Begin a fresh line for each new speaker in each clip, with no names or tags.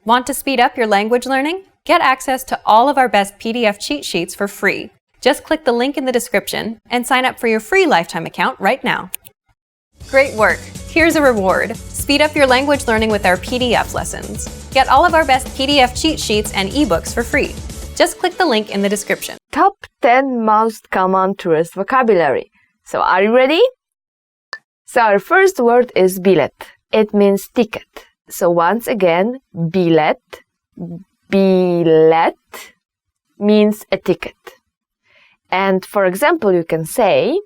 Want to speed up your language learning? Get access to all of our best PDF cheat sheets for free. Just click the link in the description and sign up for your free lifetime account right now. Great work! Here's a reward. Speed up your language learning with our PDF lessons. Get all of our best PDF cheat sheets and ebooks for free. Just click the link in the description.
Top 10 most common tourist vocabulary. So are you ready? So our first word is bilet. It means ticket. So once again, bilet means a ticket. And for example, you can say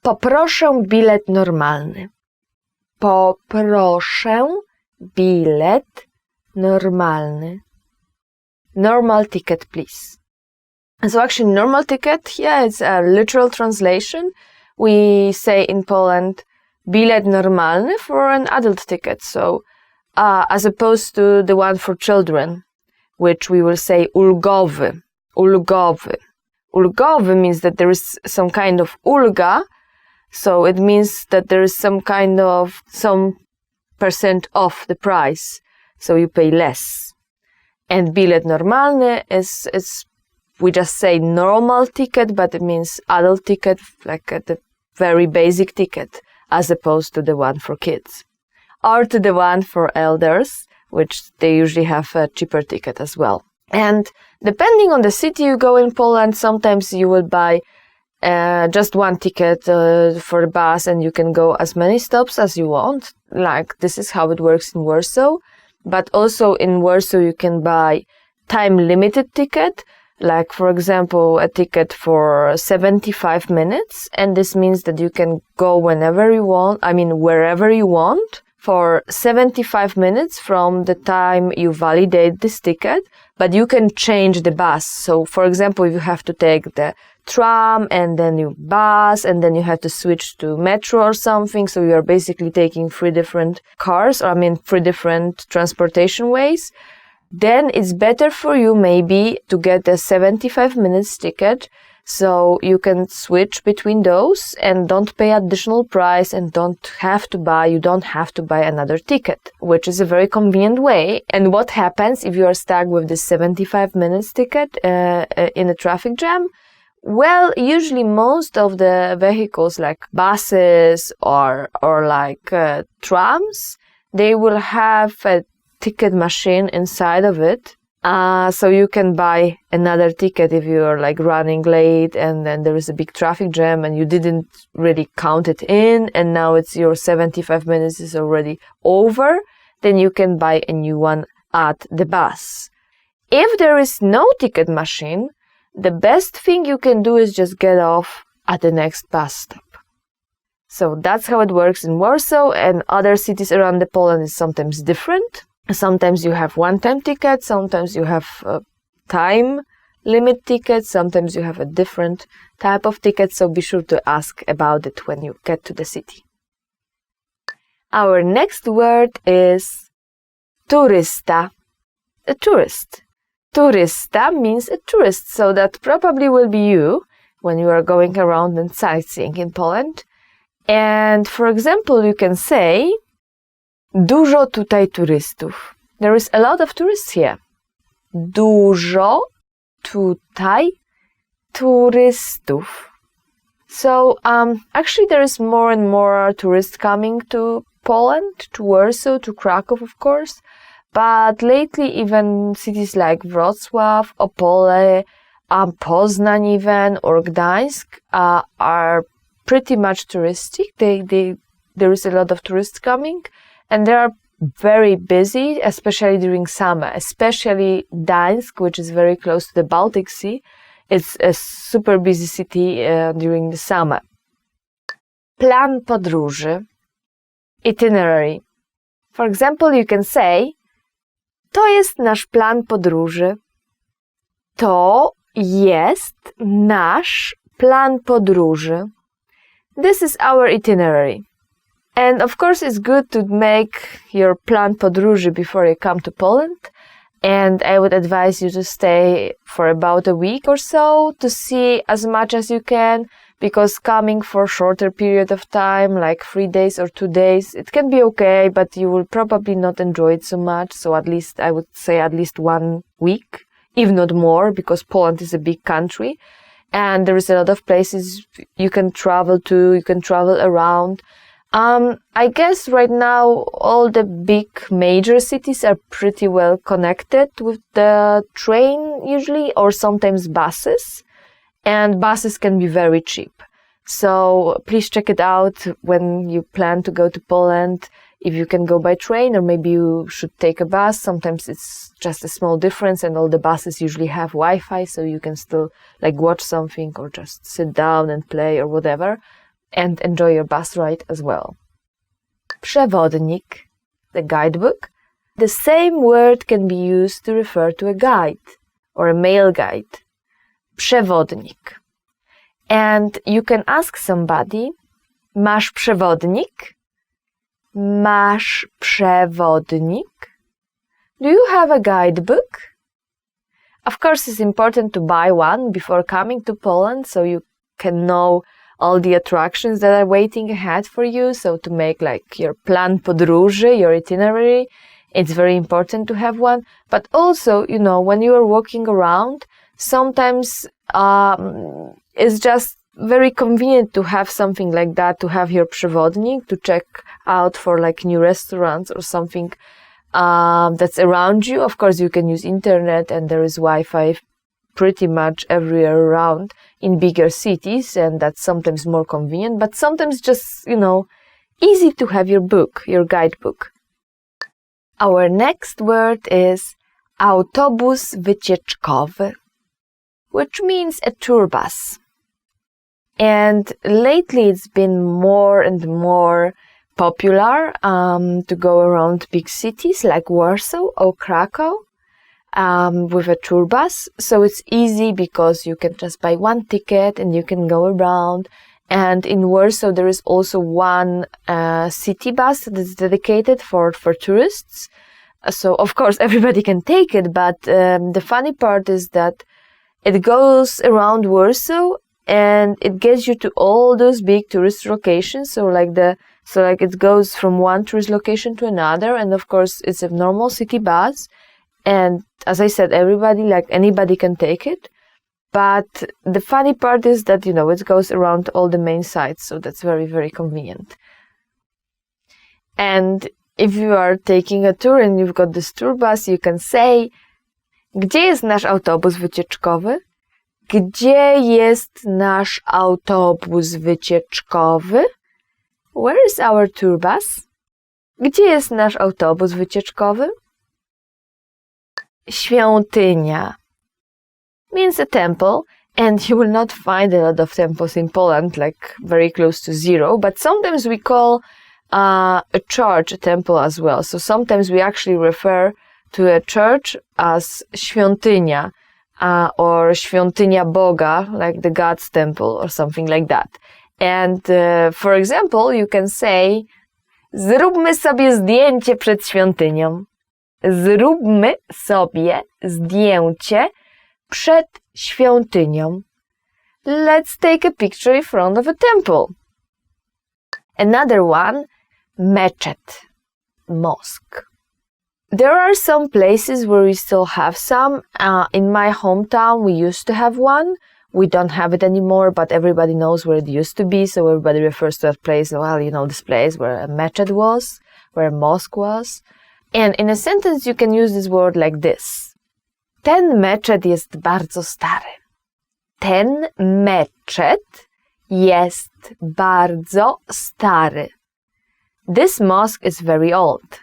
poproszę bilet normalny. Poproszę bilet normalny. Normal ticket, please. So actually, normal ticket, yeah, it's a literal translation. We say in Poland, bilet normalny for an adult ticket. So, as opposed to the one for children, which we will say ulgowy. Ulgowy. Ulgowy means that there is some kind of ulga. So it means that there is some percent off the price. So you pay less. And bilet normalny is we just say normal ticket, but it means adult ticket, like the very basic ticket, as opposed to the one for kids. Or to the one for elders, which they usually have a cheaper ticket as well. And depending on the city you go in Poland, sometimes you will buy just one ticket for the bus and you can go as many stops as you want. Like this is how it works in Warsaw. But also in Warsaw you can buy time-limited ticket, like for example a ticket for 75 minutes, and this means that you can go whenever you want, wherever you want, for 75 minutes from the time you validate this ticket, but you can change the bus. So for example, if you have to take the tram and then you bus and then you have to switch to metro or something, so you are basically taking 3 different cars, 3 different transportation ways, then it's better for you maybe to get a 75 minutes ticket, so you can switch between those and don't pay additional price and you don't have to buy another ticket, which is a very convenient way. And what happens if you are stuck with this 75 minutes ticket in a traffic jam? Well, usually most of the vehicles like buses or like trams, they will have a ticket machine inside of it. So you can buy another ticket if you're like running late and then there is a big traffic jam and you didn't really count it in and now it's your 75 minutes is already over, then you can buy a new one at the bus. If there is no ticket machine, the best thing you can do is just get off at the next bus stop. So that's how it works in Warsaw, and other cities around the Poland is sometimes different. Sometimes you have one-time tickets, sometimes you have time limit tickets, sometimes you have a different type of ticket, so be sure to ask about it when you get to the city. Our next word is turysta, a tourist. Turysta means a tourist, so that probably will be you when you are going around and sightseeing in Poland. And for example, you can say dużo tutaj turystów. There is a lot of tourists here. Dużo tutaj turystów. So actually there is more and more tourists coming to Poland, to Warsaw, to Kraków, of course. But lately, even cities like Wrocław, Opole, Poznań even, or Gdańsk are pretty much touristic. There is a lot of tourists coming, and they are very busy, especially during summer. Especially Gdańsk, which is very close to the Baltic Sea. It's a super busy city during the summer. Plan podróży, itinerary. For example, you can say to jest nasz plan podróży. To jest nasz plan podróży. This is our itinerary. And of course, it's good to make your plan podróży before you come to Poland. And I would advise you to stay for about a week or so to see as much as you can, because coming for a shorter period of time, like 3 days or 2 days, it can be okay, but you will probably not enjoy it so much. So at least, I would say at least 1 week, if not more, because Poland is a big country. And there is a lot of places you can travel to, you can travel around. I guess right now all the big major cities are pretty well connected with the train usually, or sometimes buses. And buses can be very cheap. So please check it out when you plan to go to Poland, if you can go by train, or maybe you should take a bus. Sometimes it's just a small difference, and all the buses usually have Wi-Fi, so you can still like watch something or just sit down and play or whatever, and enjoy your bus ride as well. Przewodnik, the guidebook. The same word can be used to refer to a guide or a mail guide. Przewodnik. And you can ask somebody, masz przewodnik? Masz przewodnik? Do you have a guidebook? Of course, it's important to buy one before coming to Poland, so you can know all the attractions that are waiting ahead for you. So to make like your plan podróży, your itinerary, it's very important to have one. But also, you know, when you are walking around, sometimes it's just very convenient to have something like that, to have your przewodnik, to check out for like new restaurants or something that's around you. Of course, you can use internet, and there is Wi-Fi pretty much everywhere around in bigger cities, and that's sometimes more convenient, but sometimes just, you know, easy to have your book, your guidebook. Our next word is autobus wycieczkowy, which means a tour bus. And lately it's been more and more popular to go around big cities like Warsaw or Krakow with a tour bus. So it's easy because you can just buy one ticket and you can go around. And in Warsaw there is also one city bus that is dedicated for tourists. So of course everybody can take it, but the funny part is that it goes around Warsaw and it gets you to all those big tourist locations. So it goes from one tourist location to another, and of course it's a normal city bus. And as I said, anybody can take it. But the funny part is that, you know, it goes around all the main sites, so that's very, very convenient. And if you are taking a tour and you've got this tour bus, you can say, gdzie jest nasz autobus wycieczkowy? Gdzie jest nasz autobus wycieczkowy? Where is our tour bus? Gdzie jest nasz autobus wycieczkowy? Świątynia means a temple, and you will not find a lot of temples in Poland, like very close to zero, but sometimes we call a church a temple as well. So sometimes we actually refer to a church as świątynia or świątynia Boga, like the God's temple or something like that. And for example, you can say, zróbmy sobie zdjęcie przed świątynią. Zróbmy sobie zdjęcie przed świątynią. Let's take a picture in front of a temple. Another one, meczet, mosque. There are some places where we still have some. In my hometown, we used to have one. We don't have it anymore, but everybody knows where it used to be, so everybody refers to that place, well, you know, this place where a meczet was, where a mosque was. And in a sentence, you can use this word like this. Ten meczet jest bardzo stary. Ten meczet jest bardzo stary. This mosque is very old.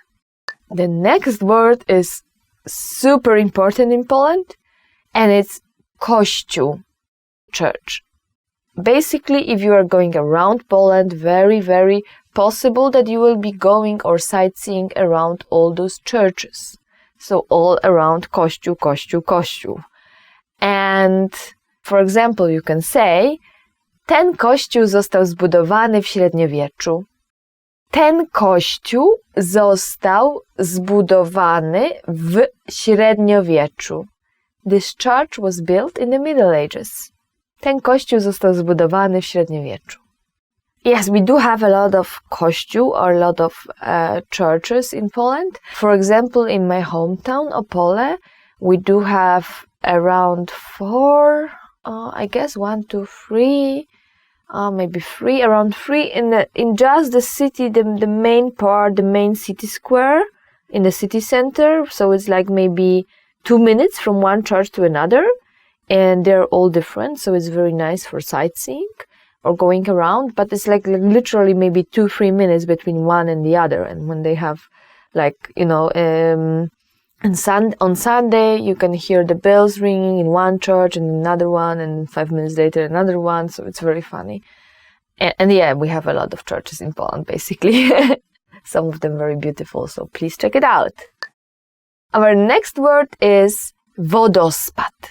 The next word is super important in Poland, and it's kościół, church. Basically, if you are going around Poland, very, very possible that you will be going or sightseeing around all those churches. So all around kościół, kościół, kościół. And for example, you can say, ten kościół został zbudowany w średniowieczu. Ten kościół został zbudowany w średniowieczu. This church was built in the Middle Ages. Ten kościół został zbudowany w średniowieczu. Yes, we do have a lot of kościół or a lot of churches in Poland. For example, in my hometown, Opole, we do have around 4, I guess 1, 2, 3, maybe 3, around 3 in just the city, the main part, the main city square in the city center. So it's like maybe 2 minutes from one church to another, and they're all different. So it's very nice for sightseeing or going around, but it's like literally maybe 2-3 minutes between one and the other. And when they have on Sunday, you can hear the bells ringing in one church and another one, and 5 minutes later another one. So it's very funny. And yeah, we have a lot of churches in Poland, basically. Some of them very beautiful, so please check it out. Our next word is wodospad.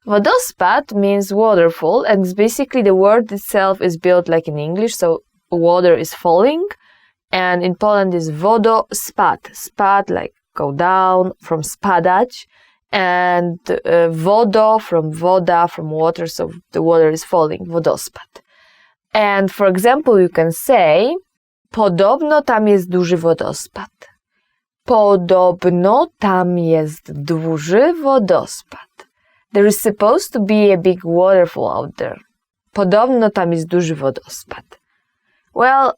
Wodospad means waterfall, and it's basically the word itself is built like in English, so water is falling, and in Poland is wodospad. Spad, like go down, from spadać, and wodo from woda, from water, so the water is falling, wodospad. And for example, you can say, podobno tam jest duży wodospad. Podobno tam jest duży wodospad. There is supposed to be a big waterfall out there. Podobno tam jest duży wodospad. Well,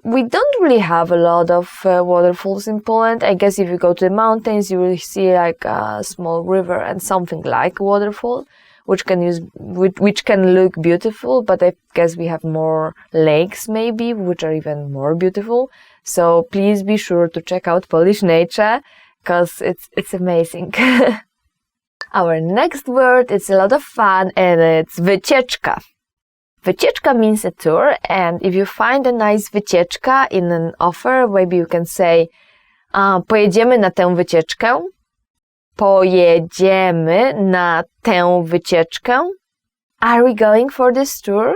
we don't really have a lot of waterfalls in Poland. I guess if you go to the mountains, you will see like a small river and something like a waterfall, which can look beautiful. But I guess we have more lakes maybe, which are even more beautiful. So please be sure to check out Polish nature, because it's amazing. Our next word, it's a lot of fun, and it's wycieczka. Wycieczka means a tour, and if you find a nice wycieczka in an offer, maybe you can say, pojedziemy na tę wycieczkę. Pojedziemy na tę wycieczkę. Are we going for this tour?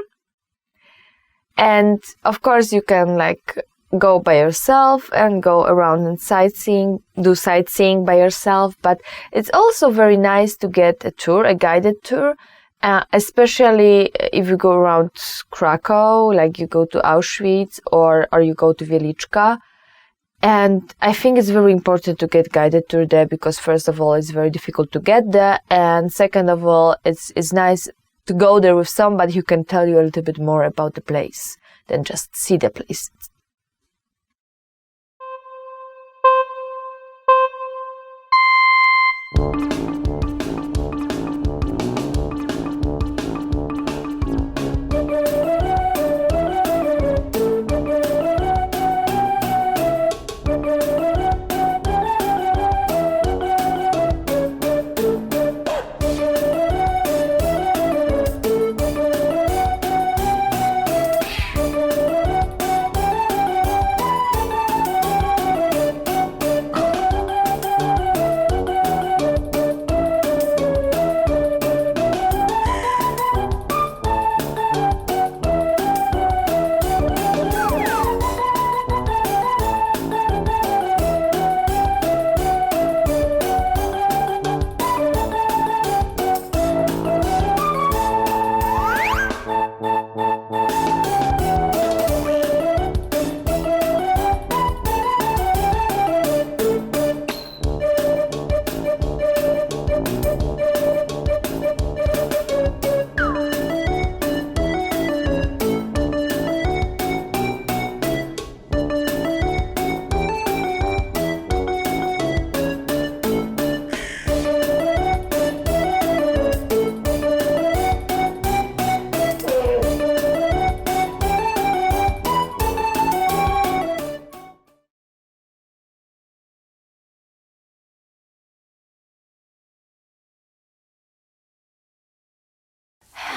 And of course you can go by yourself and go around and do sightseeing by yourself, but it's also very nice to get a tour, a guided tour, especially if you go around Krakow, like you go to Auschwitz or you go to Wieliczka. And I think it's very important to get guided tour there, because first of all, it's very difficult to get there, and second of all, it's nice to go there with somebody who can tell you a little bit more about the place than just see the place.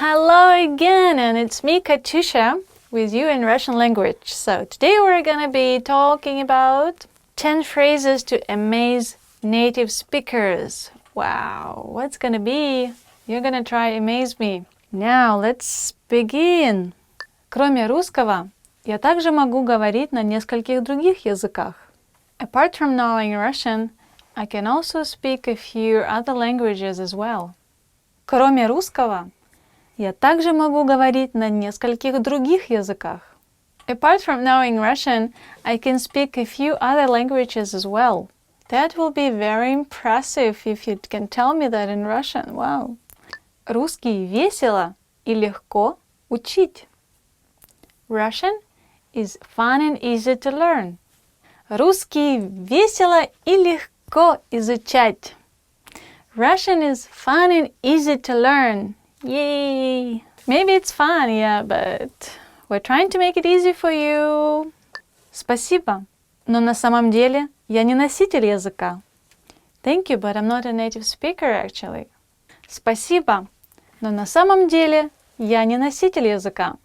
Hello again, and it's me, Katyusha, with you in Russian language. So today we're gonna be talking about 10 phrases to amaze native speakers. Wow, what's gonna be? You're gonna try amaze me. Now let's begin. Кроме русского, Я также могу говорить на нескольких других языках. Apart from knowing Russian, I can also speak a few other languages as well. Кроме русского, я также могу говорить на нескольких других языках. Apart from knowing Russian, I can speak a few other languages as well. That will be very impressive if you can tell me that in Russian. Wow. Русский весело и легко учить. Russian is fun and easy to learn. Русский весело и легко изучать. Russian is fun and easy to learn. Yay! Maybe it's fun, yeah, but we're trying to make it easy for you. Спасибо, но на самом деле я не носитель языка. Thank you, but I'm not a native speaker actually. Спасибо, но на самом деле я не носитель языка.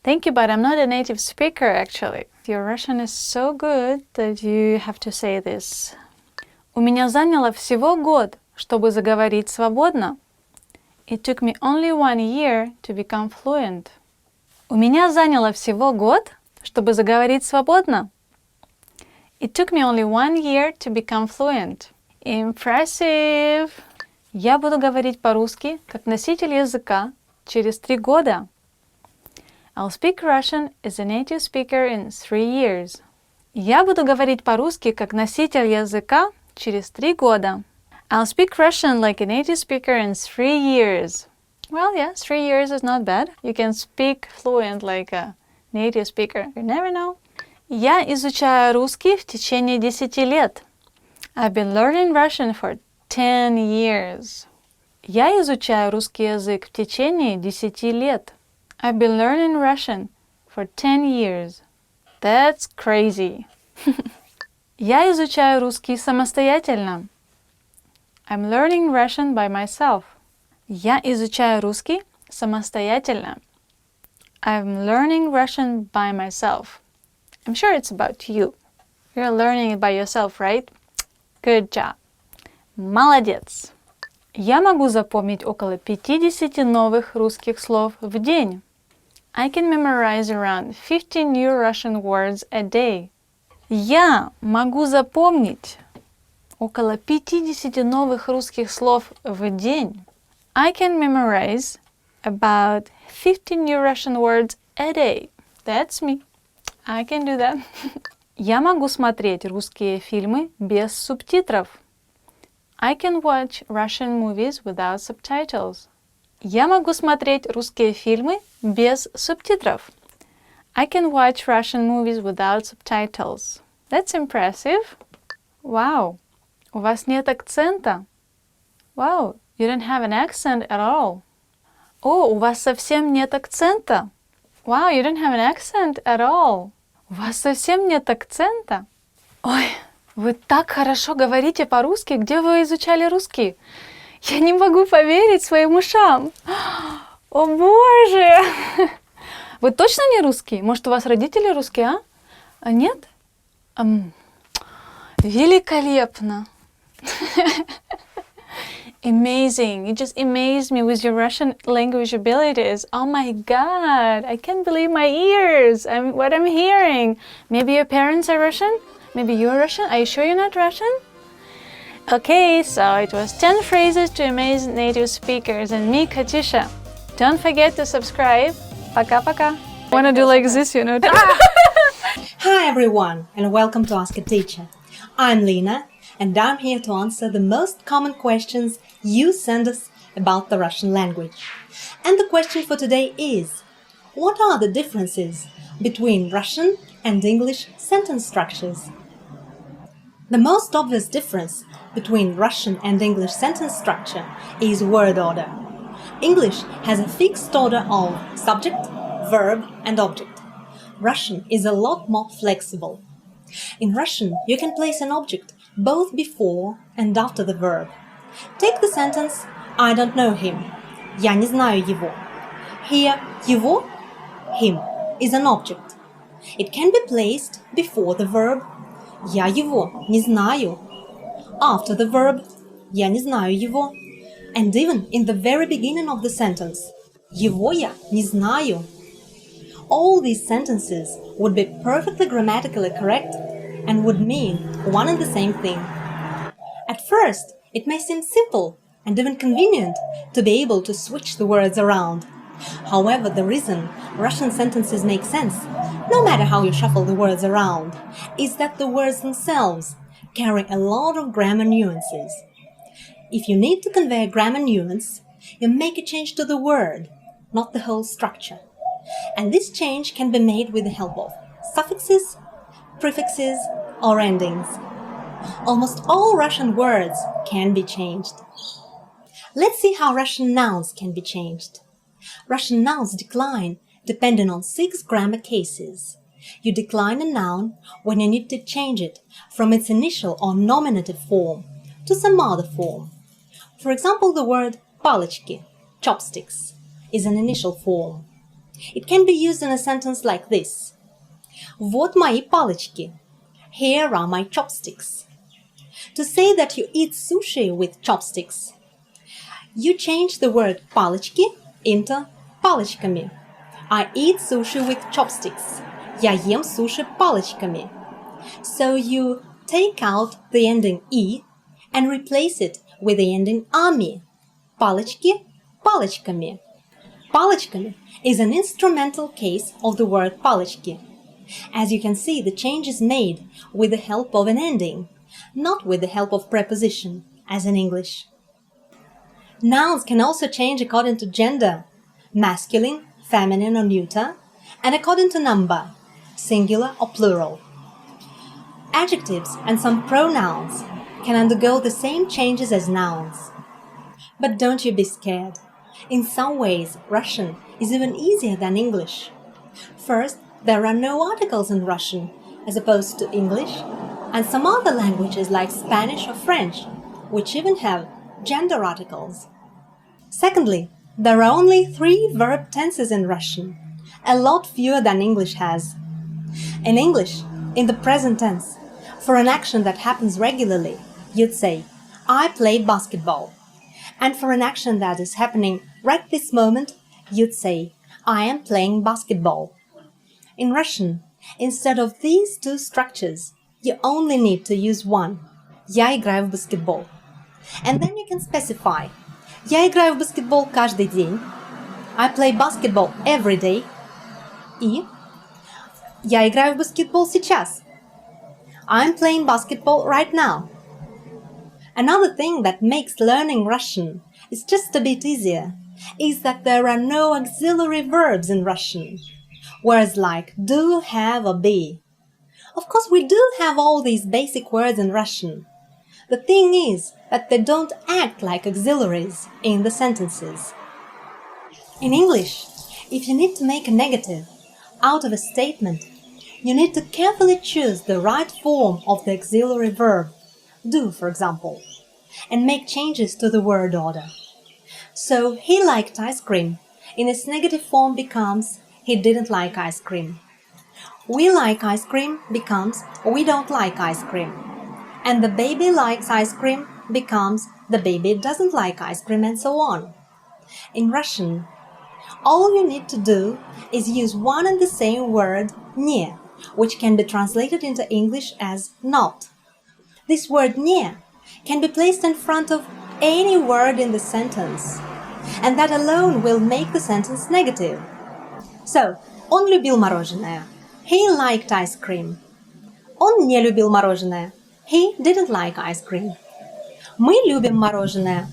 Thank you, but I'm not a native speaker actually. Your Russian is so good that you have to say this. У меня заняло всего год, чтобы заговорить свободно. It took me only 1 year to become fluent. У меня заняло всего год, чтобы заговорить свободно. It took me only 1 year to become fluent. Impressive! Я буду говорить по-русски, как носитель языка, через 3 года. I'll speak Russian as a native speaker in 3 years. Я буду говорить по-русски, как носитель языка, через 3 года. I'll speak Russian like a native speaker in 3 years. Well, yeah, 3 years is not bad. You can speak fluent like a native speaker. You never know. Я изучаю русский в течение 10 лет. I've been learning Russian for 10 years. Я изучаю русский язык в течение 10 лет. I've been learning Russian for 10 years. That's crazy. Я изучаю русский самостоятельно. I'm learning Russian by myself. Я изучаю русский самостоятельно. I'm learning Russian by myself. I'm sure it's about you. You're learning it by yourself, right? Good job. Молодец. Я могу запомнить около 50 новых русских слов в день. I can memorize around 50 new Russian words a day. Я могу запомнить около 50 новых русских слов в день. I can memorize about 50 new Russian words a day. That's me. I can do that. Я могу смотреть русские фильмы без субтитров. I can watch Russian movies without subtitles. Я могу смотреть русские фильмы без субтитров. I can watch Russian movies without subtitles. That's impressive. Wow. У вас нет акцента. Wow. You don't have an accent at all. О, у вас совсем нет акцента. Wow, you don't have an accent at all. У вас совсем нет акцента. Ой, вы так хорошо говорите по-русски. Где вы изучали русский? Я не могу поверить своим ушам. О боже! Вы точно не русский? Может, у вас родители русские, а? А нет? Великолепно! Amazing. You just amazed me with your Russian language abilities. Oh my God. I can't believe my ears. What I'm hearing. Maybe your parents are Russian? Maybe you're Russian? Are you sure you're not Russian? Okay, so it was 10 phrases to amaze native speakers and me, Katyusha. Don't forget to subscribe. Paka-paka. Wanna do like this, you know?
Hi everyone and welcome to Ask a Teacher. I'm Lena and I'm here to answer the most common questions you send us about the Russian language. And the question for today is, what are the differences between Russian and English sentence structures? The most obvious difference between Russian and English sentence structure is word order. English has a fixed order of subject, verb and object. Russian is a lot more flexible. In Russian, you can place an object both before and after the verb. Take the sentence I don't know him. Я не знаю его. Here, его, him, is an object. It can be placed before the verb. Я его не знаю. After the verb. Я не знаю его. And even in the very beginning of the sentence. Его я не знаю. all these sentences would be perfectly grammatically correct and would mean one and the same thing. At first, it may seem simple and even convenient to be able to switch the words around. However, the reason Russian sentences make sense, no matter how you shuffle the words around, is that the words themselves carry a lot of grammar nuances. If you need to convey a grammar nuance, you make a change to the word, not the whole structure. And this change can be made with the help of suffixes, prefixes, or endings. Almost all Russian words can be changed. Let's see how Russian nouns can be changed. Russian nouns decline depending on 6 grammar cases. You decline a noun when you need to change it from its initial or nominative form to some other form. For example, the word палочки, chopsticks, is an initial form. It can be used in a sentence like this. Вот мои палочки. Here are my chopsticks. To say that you eat sushi with chopsticks, you change the word палочки into палочками. I eat sushi with chopsticks. Я ем суши палочками. So you take out the ending «и» and replace it with the ending «ами». Палочки палочками. Палочками is an instrumental case of the word палочки. As you can see, the change is made with the help of an ending, not with the help of preposition, as in English. Nouns can also change according to gender, masculine, feminine or neuter, and according to number, singular or plural. Adjectives and some pronouns can undergo the same changes as nouns. But don't you be scared. In some ways, Russian is even easier than English. First, there are no articles in Russian, as opposed to English, and some other languages like Spanish or French, which even have gender articles. Secondly, there are only 3 verb tenses in Russian, a lot fewer than English has. In English, in the present tense, for an action that happens regularly, you'd say, I play basketball. And for an action that is happening right this moment, you'd say, I am playing basketball. In Russian, instead of these 2 structures, you only need to use one. Я играю в баскетбол. And then you can specify. Я играю в баскетбол каждый день. I play basketball every day. И я играю в баскетбол сейчас. I'm playing basketball right now. Another thing that makes learning Russian is just a bit easier is that there are no auxiliary verbs in Russian, words like do, have, or be. Of course, we do have all these basic words in Russian. The thing is that they don't act like auxiliaries in the sentences. In English, if you need to make a negative out of a statement, you need to carefully choose the right form of the auxiliary verb, do, for example, and make changes to the word order. So, he liked ice cream in its negative form becomes he didn't like ice cream. We like ice cream becomes we don't like ice cream. And the baby likes ice cream becomes the baby doesn't like ice cream, and so on. In Russian, all you need to do is use one and the same word не, which can be translated into English as not. This word не can be placed in front of any word in the sentence, and that alone will make the sentence negative. So, он любил мороженое. He liked ice cream. Он не любил мороженое. He didn't like ice cream. Мы любим мороженое.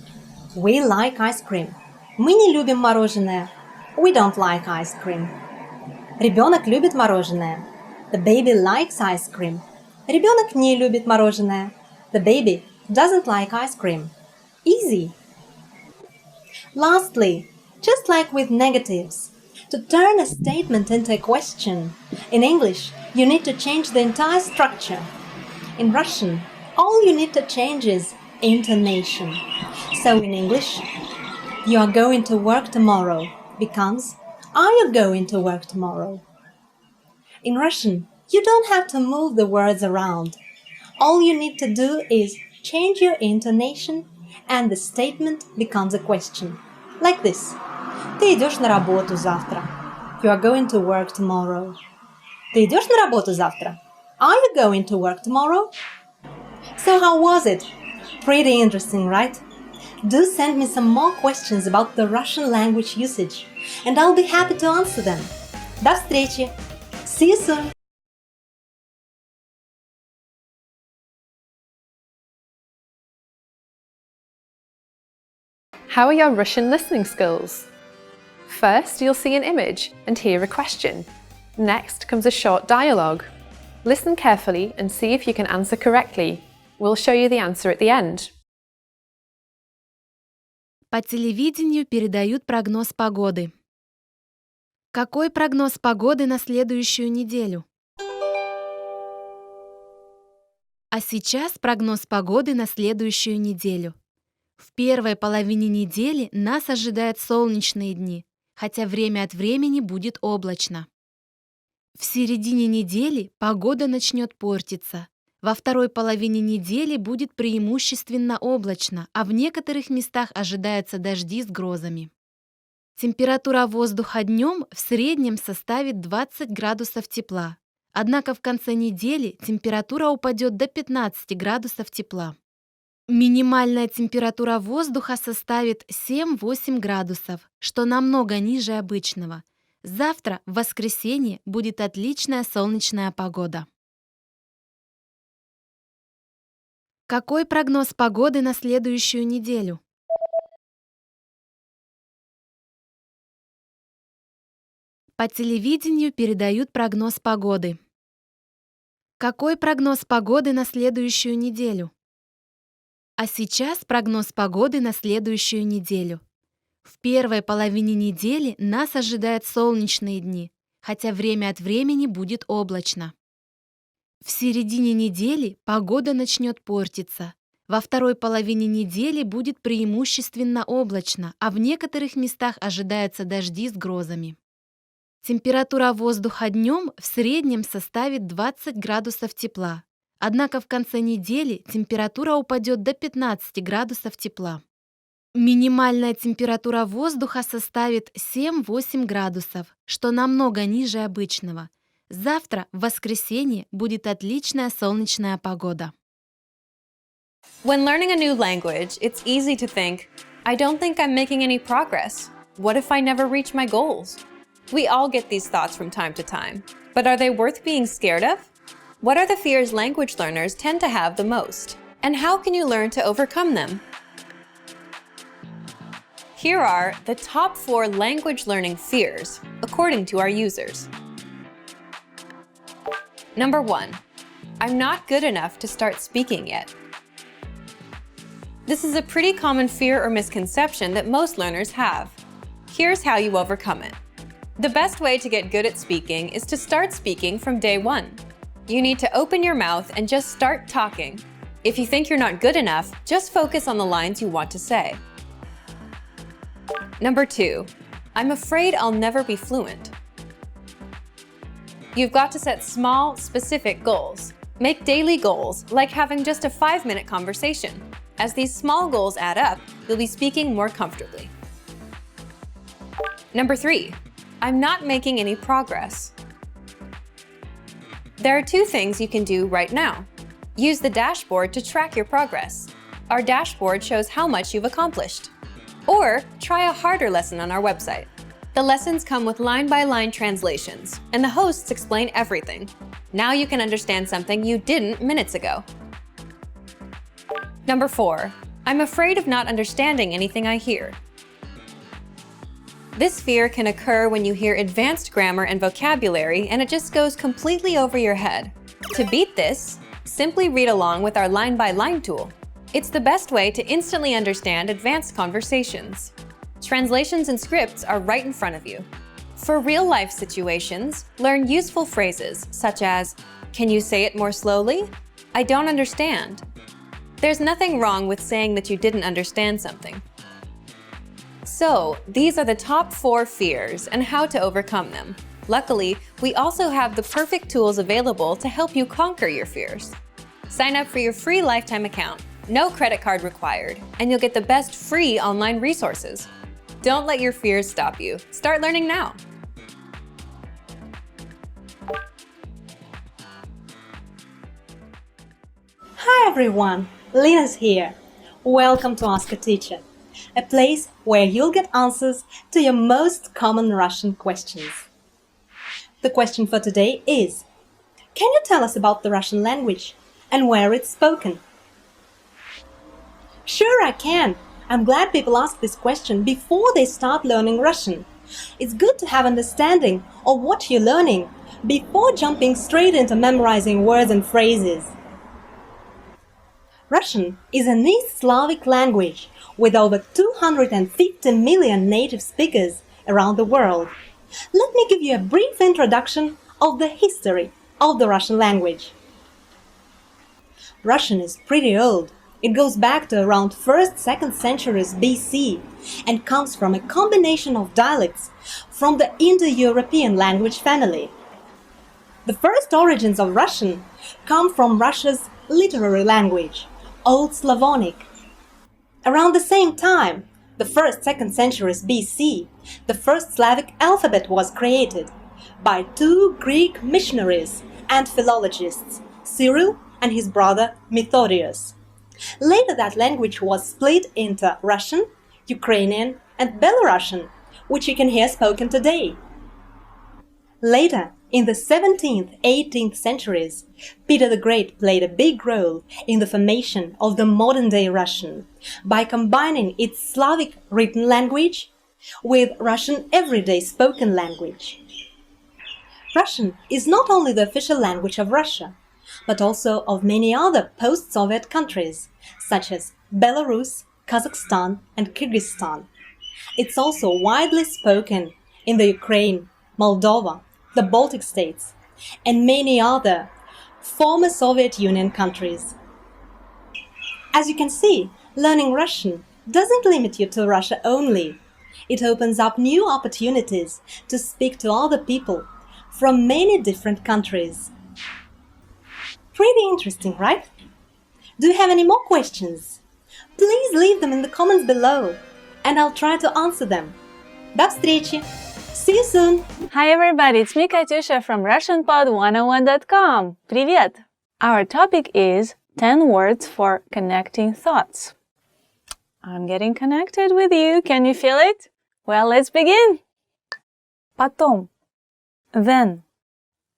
We like ice cream. Мы не любим мороженое. We don't like ice cream. Ребенок любит мороженое. The baby likes ice cream. Ребенок не любит мороженое. The baby doesn't like ice cream. Easy. Lastly, just like with negatives, to turn a statement into a question, in English, you need to change the entire structure. In Russian, all you need to change is intonation. So in English, you are going to work tomorrow becomes are you going to work tomorrow? In Russian, you don't have to move the words around. All you need to do is change your intonation and the statement becomes a question. Like this. Ты идешь на работу завтра. you are going to work tomorrow. Ты идешь на работу завтра? Are you going to work tomorrow? So how was it? Pretty interesting, right? Do send me some more questions about the Russian language usage, and I'll be happy to answer them. До встречи! See you soon!
How are your Russian listening skills? First, you'll see an image and hear a question. Next comes a short dialogue. Listen carefully and see if you can answer correctly. We'll show you the answer at the end.
По телевидению передают прогноз погоды. Какой прогноз погоды на следующую неделю? А сейчас прогноз погоды на следующую неделю. В первой половине недели нас ожидают солнечные дни, хотя время от времени будет облачно. В середине недели погода начнет портиться. Во второй половине недели будет преимущественно облачно, а в некоторых местах ожидаются дожди с грозами. Температура воздуха днем в среднем составит 20 градусов тепла. Однако в конце недели температура упадет до 15 градусов тепла. Минимальная температура воздуха составит 7-8 градусов, что намного ниже обычного. Завтра, в воскресенье, будет отличная солнечная погода. Какой прогноз погоды на следующую неделю? По телевидению передают прогноз погоды. Какой прогноз погоды на следующую неделю? А сейчас прогноз погоды на следующую неделю. В первой половине недели нас ожидают солнечные дни, хотя время от времени будет облачно. В середине недели погода начнет портиться. Во второй половине недели будет преимущественно облачно, а в некоторых местах ожидаются дожди с грозами. Температура воздуха днем в среднем составит 20 градусов тепла. Однако в конце недели температура упадет до 15 градусов тепла. Минимальная температура воздуха составит 7-8 градусов, что намного ниже обычного. Завтра, в воскресенье, будет отличная солнечная погода.
When learning a new language, it's easy to think, I don't think I'm making any progress. What if I never reach my goals? We all get these thoughts from time to time. But are they worth being scared of? What are the fears language learners tend to have the most? And how can you learn to overcome them? Here are the top 4 language learning fears, according to our users. Number 1. I'm not good enough to start speaking yet. This is a pretty common fear or misconception that most learners have. Here's how you overcome it. The best way to get good at speaking is to start speaking from day 1. You need to open your mouth and just start talking. If you think you're not good enough, just focus on the lines you want to say. Number 2. I'm afraid I'll never be fluent. You've got to set small, specific goals. Make daily goals, like having just a 5-minute conversation. As these small goals add up, you'll be speaking more comfortably. Number 3. I'm not making any progress. There are 2 things you can do right now. Use the dashboard to track your progress. Our dashboard shows how much you've accomplished. Or try a harder lesson on our website. The lessons come with line-by-line translations, and the hosts explain everything. Now you can understand something you didn't minutes ago. Number 4. I'm afraid of not understanding anything I hear. This fear can occur when you hear advanced grammar and vocabulary and it just goes completely over your head. To beat this, simply read along with our line-by-line tool. It's the best way to instantly understand advanced conversations. Translations and scripts are right in front of you. For real-life situations, learn useful phrases such as, "Can you say it more slowly? I don't understand." There's nothing wrong with saying that you didn't understand something. So, these are the top 4 fears and how to overcome them. Luckily, we also have the perfect tools available to help you conquer your fears. Sign up for your free lifetime account, no credit card required, and you'll get the best free online resources. Don't let your fears stop you. Start learning now.
Hi everyone, Lina's here. Welcome to Ask a Teacher, a place where you'll get answers to your most common Russian questions. The question for today is, can you tell us about the Russian language and where it's spoken? Sure I can. I'm glad people ask this question before they start learning Russian. It's good to have understanding of what you're learning before jumping straight into memorizing words and phrases. Russian is an East Slavic language with over 250 million native speakers around the world. Let me give you a brief introduction of the history of the Russian language. Russian is pretty old. It goes back to around 1st-2nd centuries BC and comes from a combination of dialects from the Indo-European language family. The first origins of Russian come from Russia's literary language, Old Slavonic. Around the same time, the 1st-2nd centuries BC, the first Slavic alphabet was created by two Greek missionaries and philologists, Cyril and his brother Methodius. Later that language was split into Russian, Ukrainian and Belarusian, which you can hear spoken today. Later, in the 17th, 18th centuries, Peter the Great played a big role in the formation of the modern-day Russian by combining its Slavic written language with Russian everyday spoken language. Russian is not only the official language of Russia, but also of many other post-Soviet countries, such as Belarus, Kazakhstan and Kyrgyzstan. It's also widely spoken in the Ukraine, Moldova, the Baltic states, and many other former Soviet Union countries. As you can see, learning Russian doesn't limit you to Russia only. It opens up new opportunities to speak to other people from many different countries. Pretty interesting, right? Do you have any more questions? Please leave them in the comments below, and I'll try to answer them. До встречи! See you soon!
Hi everybody, it's me Katyusha from RussianPod101.com. Привет! Our topic is 10 words for connecting thoughts. I'm getting connected with you. Can you feel it? Well, let's begin. Потом. Then.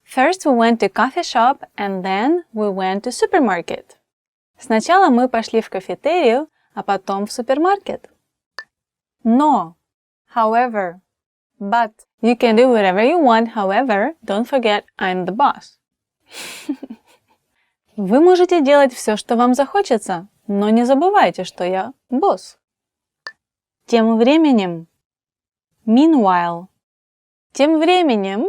First we went to coffee shop and then we went to supermarket. Сначала мы пошли в кафетерию, а потом в супермаркет. Но. However. But. You can do whatever you want, however, don't forget, I'm the boss. Вы можете делать все, что вам захочется, но не забывайте, что я босс. Тем временем. Meanwhile. Тем временем.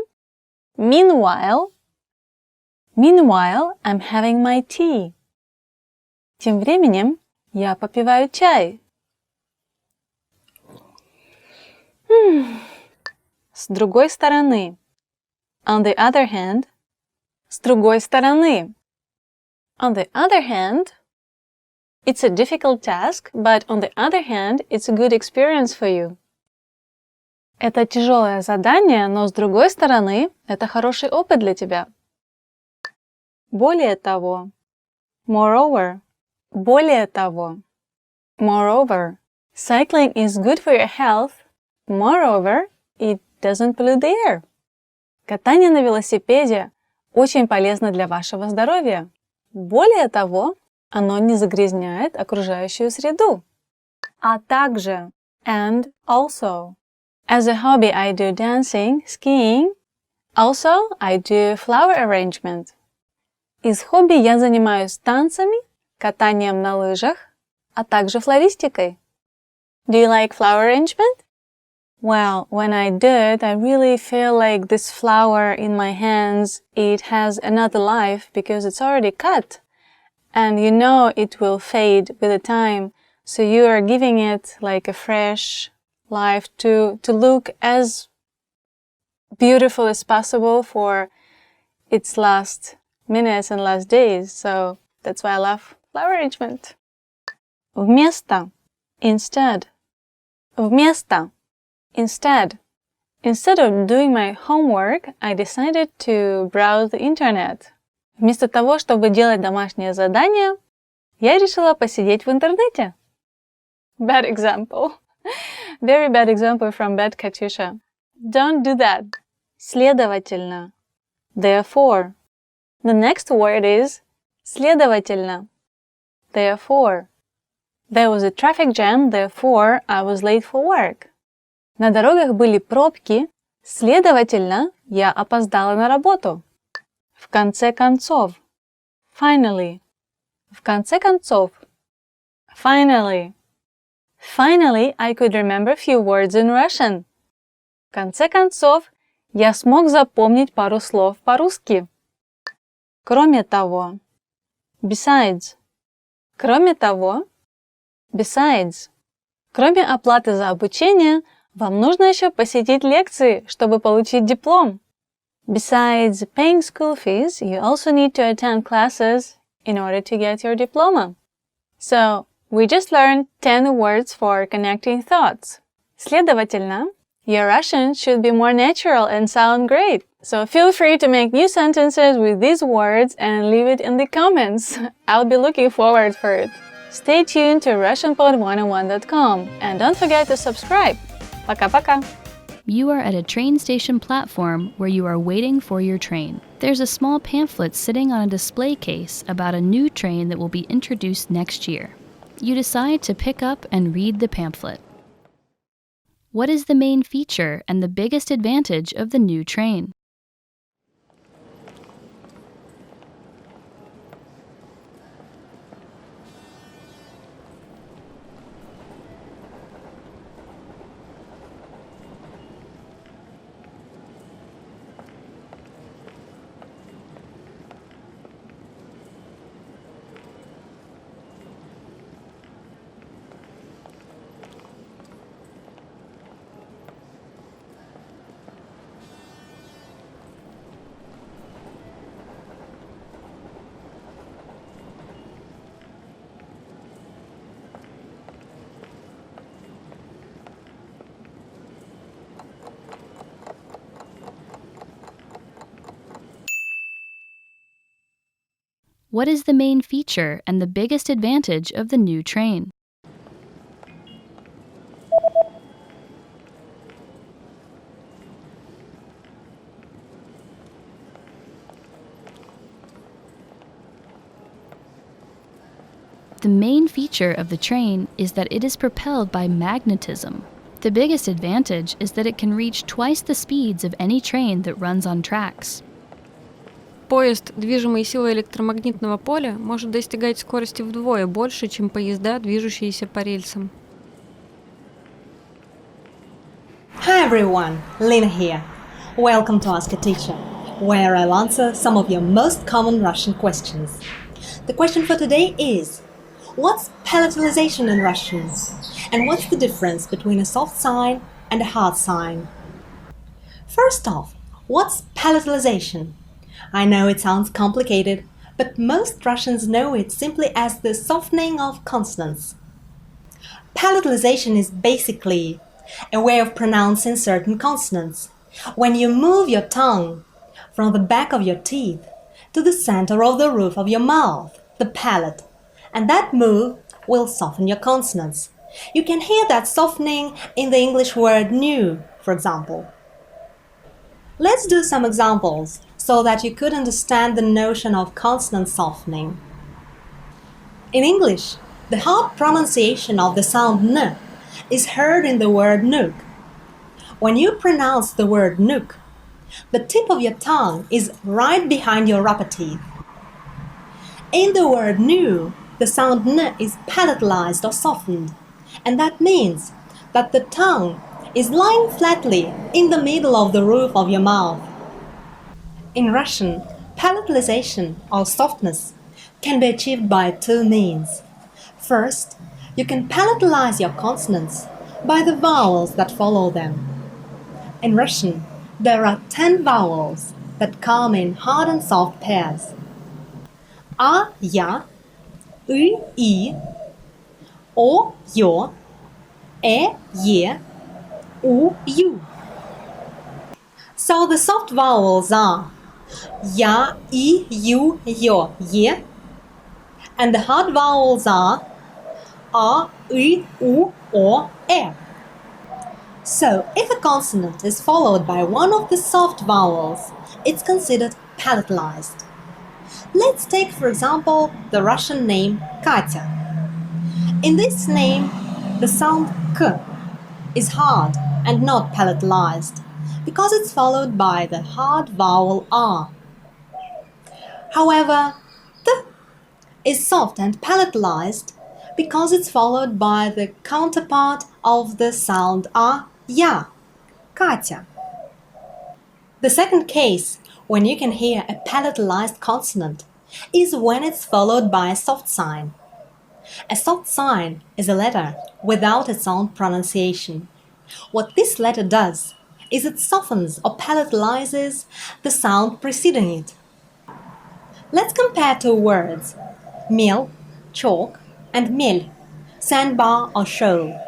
Meanwhile. Meanwhile, I'm having my tea. Тем временем я попиваю чай. С другой стороны. On the other hand. С другой стороны. On the other hand. It's a difficult task, but on the other hand, it's a good experience for you. Это тяжелое задание, но с другой стороны, это хороший опыт для тебя. Более того. Moreover. Более того. Moreover. Cycling is good for your health. Moreover, it doesn't pollute the air. Катание на велосипеде очень полезно для вашего здоровья. Более того, оно не загрязняет окружающую среду. А также, and also. As a hobby, I do dancing, skiing. Also, I do flower arrangement. Из хобби я занимаюсь танцами, катанием на лыжах, а также флористикой. Do you like flower arrangement? Well, when I do it, I really feel like this flower in my hands, it has another life because it's already cut. And you know it will fade with the time, so you are giving it like a fresh life to look as beautiful as possible for its last minutes and last days. So that's why I love flower arrangement. Вместо. Instead. Вместо. Instead. Instead of doing my homework, I decided to browse the internet. Вместо того, чтобы делать домашнее задание, Я решила посидеть в интернете. Bad example. Very bad example from bad Katyusha. Don't do that. Следовательно. Therefore. The next word is следовательно. Therefore. There was a traffic jam, therefore I was late for work. На дорогах были пробки, следовательно, я опоздала на работу. В конце концов. Finally. В конце концов. Finally. Finally, I could remember a few words in Russian. В конце концов, я смог запомнить пару слов по-русски. Кроме того. Besides. Кроме того. Besides. Кроме оплаты за обучение, вам нужно еще посетить лекции, чтобы получить диплом. Besides paying school fees, you also need to attend classes in order to get your diploma. So, we just learned 10 words for connecting thoughts. Следовательно, your Russian should be more natural and sound great. So feel free to make new sentences with these words and leave it in the comments. I'll be looking forward for it. Stay tuned to RussianPod101.com and don't forget to subscribe. Пока-пока!
You are at a train station platform where you are waiting for your train. There's a small pamphlet sitting on a display case about a new train that will be introduced next year. You decide to pick up and read the pamphlet. What is the main feature and the biggest advantage of the new train? What is the main feature and the biggest advantage of the new train? The main feature of the train is that it is propelled by magnetism. The biggest advantage is that it can reach twice the speeds of any train that runs on tracks.
Поезд, движимый силой электромагнитного поля, может достигать скорости вдвое больше, чем поезда, движущиеся по рельсам.
Hi everyone, Lena here. Welcome to Ask a Teacher, where I'll answer some of your most common Russian questions. The question for today is, what's palatalization in Russian? And what's the difference between a soft sign and a hard sign? First off, what's palatalization? I know it sounds complicated, but most Russians know it simply as the softening of consonants. Palatalization is basically a way of pronouncing certain consonants. When you move your tongue from the back of your teeth to the center of the roof of your mouth, the palate, and that move will soften your consonants. You can hear that softening in the English word new, for example. Let's do some examples so that you could understand the notion of consonant softening. In English, the hard pronunciation of the sound n is heard in the word nook. When you pronounce the word nook, the tip of your tongue is right behind your upper teeth. In the word new, the sound n is palatalized or softened, and that means that the tongue is lying flatly in the middle of the roof of your mouth. In Russian, palatalization or softness can be achieved by two means. First, you can palatalize your consonants by the vowels that follow them. In Russian, there are 10 vowels that come in hard and soft pairs. A, ya, I, O, yo, E, ye, U, you. So the soft vowels are ya, I, you, yo, ye, and the hard vowels are A, I, U, or E. So, if a consonant is followed by one of the soft vowels, it's considered palatalized. Let's take, for example, the Russian name Katya. In this name, the sound K is hard and not palatalized because it's followed by the hard vowel R. However, T is soft and palatalized because it's followed by the counterpart of the sound A, Ya, Katya. The second case, when you can hear a palatalized consonant, is when it's followed by a soft sign. A soft sign is a letter without its own pronunciation. What this letter does is it softens or palatalizes the sound preceding it. Let's compare two words, mel, chalk, and mel, sandbar or shoal.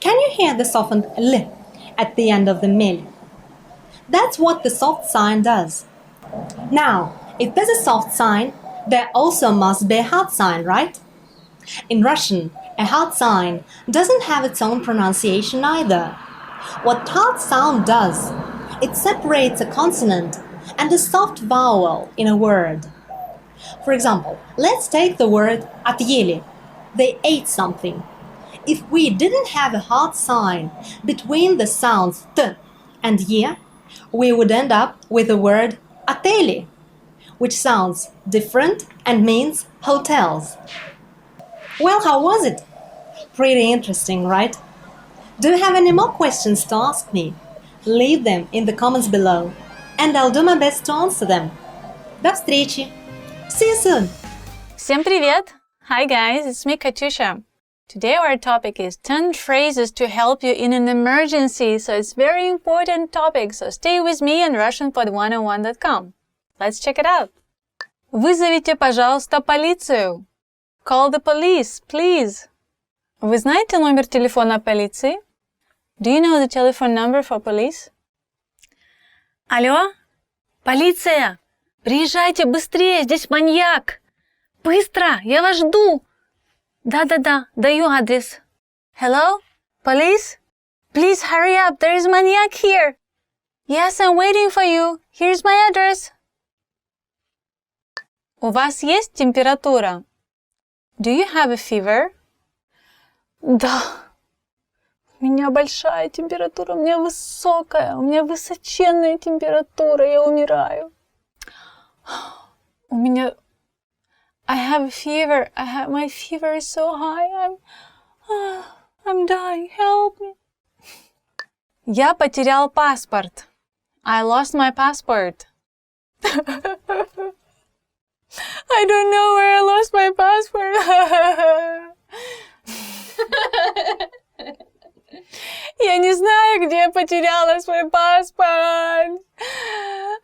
Can you hear the softened L at the end of the mel? That's what the soft sign does. Now, if there's a soft sign, there also must be a hard sign, right? In Russian, a hard sign doesn't have its own pronunciation either. What hard sound does, it separates a consonant and a soft vowel in a word. For example, let's take the word отъели. They ate something. If we didn't have a hard sign between the sounds T and Y, we would end up with the word отели, which sounds different and means hotels. Well, how was it? Pretty interesting, right? Do you have any more questions to ask me? Leave them in the comments below, and I'll do my best to answer them. До встречи! See you soon!
Всем привет! Hi guys, it's me Katyusha. Today our topic is 10 phrases to help you in an emergency, so it's very important topic, so stay with me on RussianPod101.com. Let's check it out. Вызовите, пожалуйста, полицию. Call the police, please. Вы знаете номер телефона полиции? Do you know the telephone number for police? Алло? Полиция! Приезжайте быстрее, здесь маньяк! Быстро, я вас жду! Да-да-да, даю адрес. Hello? Police? Please hurry up, there is maniac here. Yes, I'm waiting for you. Here's my address. У вас есть температура? Do you have a fever? Да. У меня большая температура, у меня высокая, у меня высоченная температура, я умираю. У меня... I have a fever. My fever is so high. I'm dying. Help me. Я потерял паспорт. I lost my passport. I don't know where I lost my passport. Я не знаю, где я потеряла свой паспорт.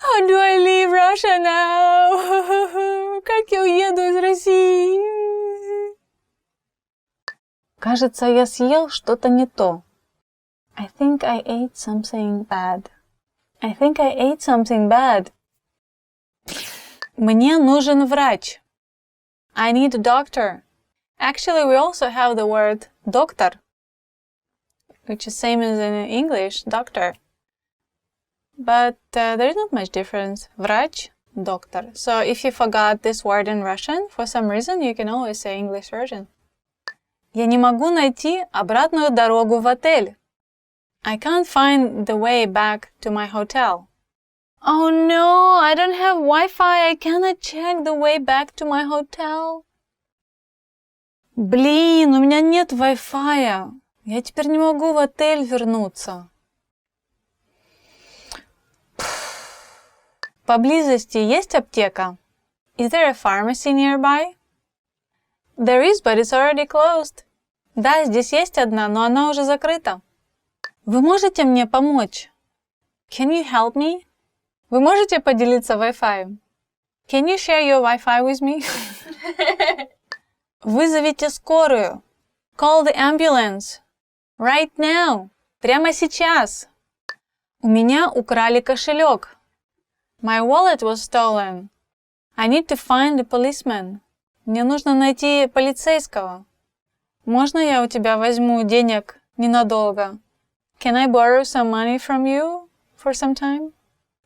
How do I leave Russia now? Как я уеду из России? Кажется, я съел что-то не то. I think I ate something bad. I think I ate something bad. Мне нужен врач. I need a doctor. Actually, we also have the word доктор, which is same as in English, doctor. But there is not much difference. Врач, доктор. So if you forgot this word in Russian, for some reason, you can always say English version. Я не могу найти обратную дорогу в отель. I can't find the way back to my hotel. Oh no, I don't have Wi-Fi. I cannot check the way back to my hotel. Блин, у меня нет Wi-Fi. Я теперь не могу в отель вернуться. Поблизости есть аптека? Is there a pharmacy nearby? There is, but it's already closed. Да, здесь есть одна, но она уже закрыта. Вы можете мне помочь? Can you help me? Вы можете поделиться Wi-Fi? Can you share your Wi-Fi with me? Вызовите скорую. Call the ambulance. Right now. Прямо сейчас. У меня украли кошелек. My wallet was stolen. I need to find the policeman. Мне нужно найти полицейского. Можно я у тебя возьму денег ненадолго? Can I borrow some money from you for some time?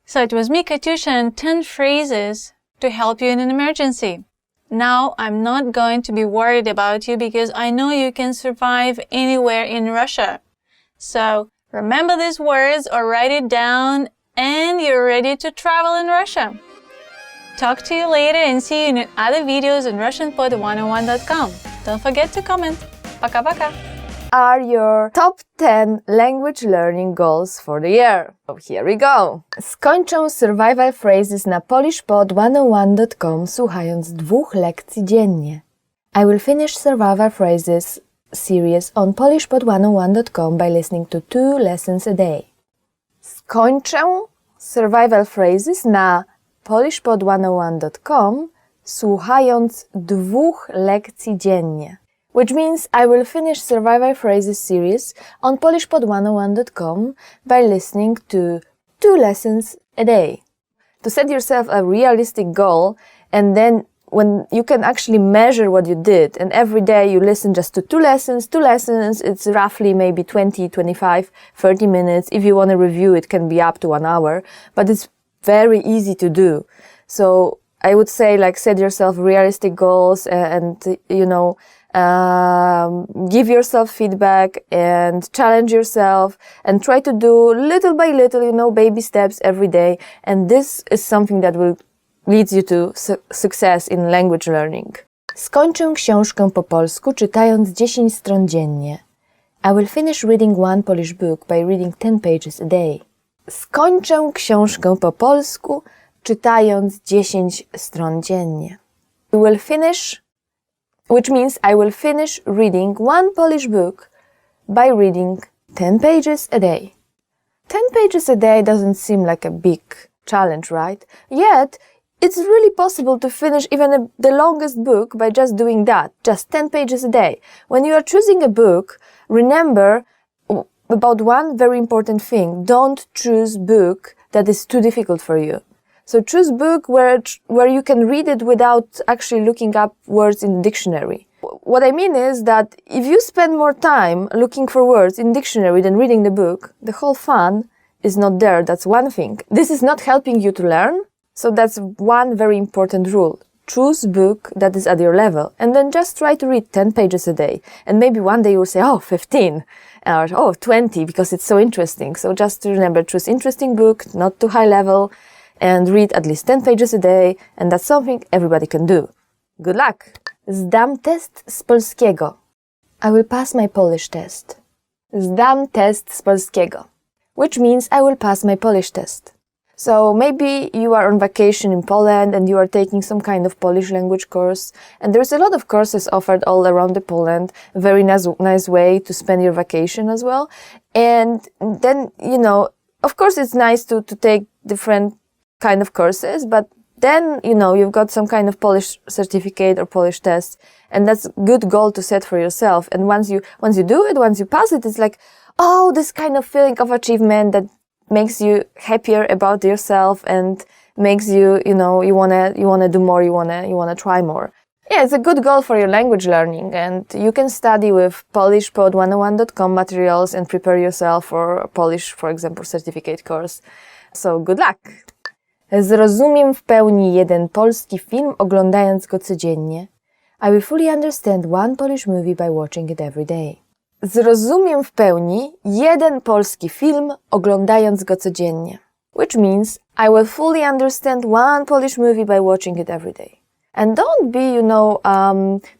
So it was me, Katyusha, and 10 phrases to help you in an emergency. Now I'm not going to be worried about you because I know you can survive anywhere in Russia. So remember these words or write it down and you're ready to travel in Russia. Talk to you later and see you in other videos on RussianPod101.com. Don't forget to comment. Пока-пока!
Are your top 10 language learning goals for the year? So here we go! Skończę survival phrases na polishpod101.com słuchając 2 lekcji dziennie. I will finish survival phrases series on polishpod101.com by listening to 2 lessons a day. Skończę survival phrases na polishpod101.com słuchając 2 lekcji dziennie. Which means I will finish survival phrases series on polishpod101.com by listening to 2 lessons a day. To set yourself a realistic goal, and then when you can actually measure what you did, and every day you listen just to 2 lessons, it's roughly maybe 20, 25, 30 minutes. If you want to review, it can be up to 1 hour, but it's very easy to do. So I would say, like, set yourself realistic goals and give yourself feedback and challenge yourself and try to do little by little, baby steps every day. And this is something that will lead you to success in language learning. Skończę książkę po polsku czytając 10 stron dziennie. I will finish reading 1 Polish book by reading 10 pages a day. Skończę książkę po polsku czytając 10 stron dziennie. We will finish, which means I will finish reading 1 Polish book by reading 10 pages a day. 10 pages a day doesn't seem like a big challenge, right? Yet, it's really possible to finish even the longest book by just doing that, just 10 pages a day. When you are choosing a book, remember about one very important thing. Don't choose book that is too difficult for you. So choose book where you can read it without actually looking up words in the dictionary. What I mean is that if you spend more time looking for words in dictionary than reading the book, the whole fun is not there. That's one thing. This is not helping you to learn. So that's one very important rule. Choose book that is at your level and then just try to read 10 pages a day. And maybe one day you'll say, 15 or 20 because it's so interesting. So just remember, choose interesting book, not too high level, and read at least 10 pages a day, and that's something everybody can do. Good luck! Zdam test z polskiego. I will pass my Polish test. Zdam test z polskiego. Which means I will pass my Polish test. So maybe you are on vacation in Poland and you are taking some kind of Polish language course, and there's a lot of courses offered all around the Poland, a very nice way to spend your vacation as well. And then, of course it's nice to take different kind of courses, but then, you've got some kind of Polish certificate or Polish test, and that's a good goal to set for yourself. And once you do it, once you pass it, it's like, this kind of feeling of achievement that makes you happier about yourself and makes you, you wanna do more, you wanna try more. Yeah, it's a good goal for your language learning, and you can study with polishpod101.com materials and prepare yourself for a Polish, for example, certificate course. So good luck! Zrozumiem w pełni jeden polski film, oglądając go codziennie. I will fully understand 1 Polish movie by watching it every day. Zrozumiem w pełni jeden polski film, oglądając go codziennie. Which means I will fully understand 1 Polish movie by watching it every day. And don't be,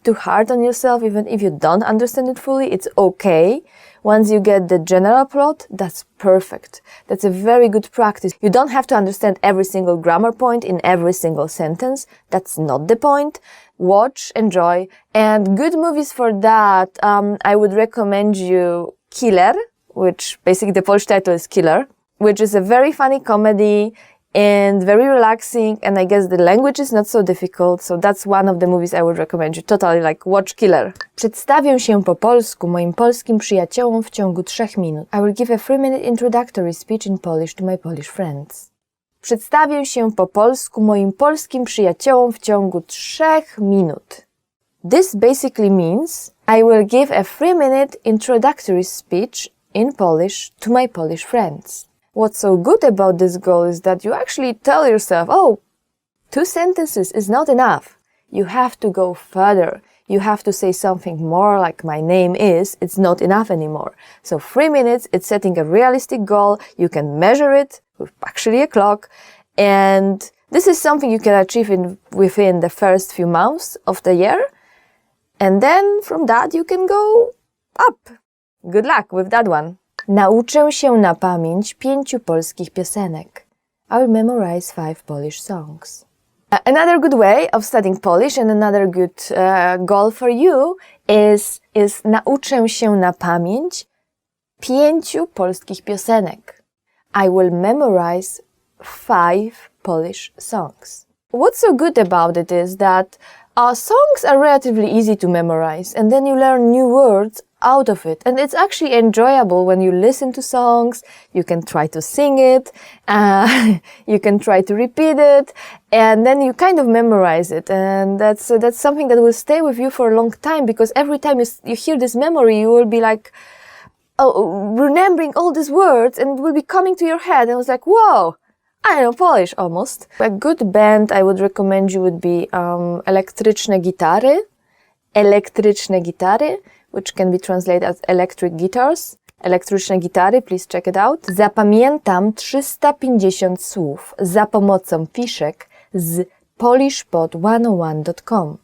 too hard on yourself, even if you don't understand it fully. It's okay. Once you get the general plot, that's perfect. That's a very good practice. You don't have to understand every single grammar point in every single sentence. That's not the point. Watch, enjoy, and good movies for that. I would recommend you Killer, which basically the Polish title is Killer, which is a very funny comedy and very relaxing, and I guess the language is not so difficult, so that's one of the movies I would recommend you. Totally, watch Killer. Przedstawię się po polsku moim polskim przyjaciołom w ciągu 3 minut. I will give a 3-minute introductory speech in Polish to my Polish friends. Przedstawię się po polsku moim polskim przyjaciołom w ciągu 3 minut. This basically means I will give a 3-minute introductory speech in Polish to my Polish friends. What's so good about this goal is that you actually tell yourself, oh, 2 sentences is not enough. You have to go further. You have to say something more like my name is. It's not enough anymore. So 3 minutes, it's setting a realistic goal. You can measure it with actually a clock. And this is something you can achieve within the first few months of the year. And then from that you can go up. Good luck with that one. Nauczę się na pamięć 5 polskich piosenek. I will memorize 5 Polish songs. Another good way of studying Polish and another good goal for you is nauczę się na pamięć 5 polskich piosenek. I will memorize 5 Polish songs. What's so good about it is that songs are relatively easy to memorize, and then you learn new words out of it. And it's actually enjoyable when you listen to songs. You can try to sing it, you can try to repeat it, and then you kind of memorize it. And that's something that will stay with you for a long time, because every time you hear this memory, you will be like, remembering all these words, and it will be coming to your head. And it's like, whoa, I know Polish almost. A good band I would recommend you would be elektryczne gitary, which can be translated as electric guitars. Elektryczne gitary, please check it out. Zapamiętam 350 słów za pomocą fiszek z polishpod101.com.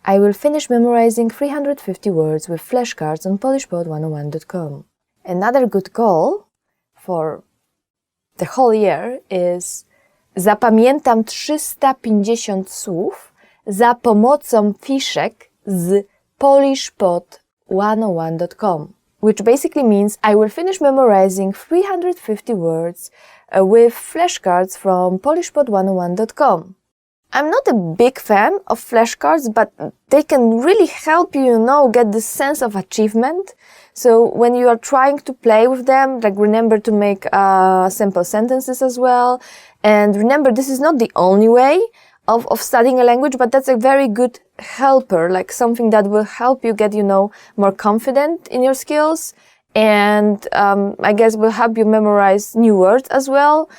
I will finish memorizing 350 words with flashcards on polishpod101.com. Another good goal for the whole year is zapamiętam 350 słów za pomocą fiszek z polishpod101.com, which basically means I will finish memorizing 350 words with flashcards from polishpod101.com. I'm not a big fan of flashcards, but they can really help you, get this sense of achievement. So when you are trying to play with them, remember to make simple sentences as well. And remember, this is not the only way of studying a language, but that's a very good helper, something that will help you get, more confident in your skills. And I guess will help you memorize new words as well.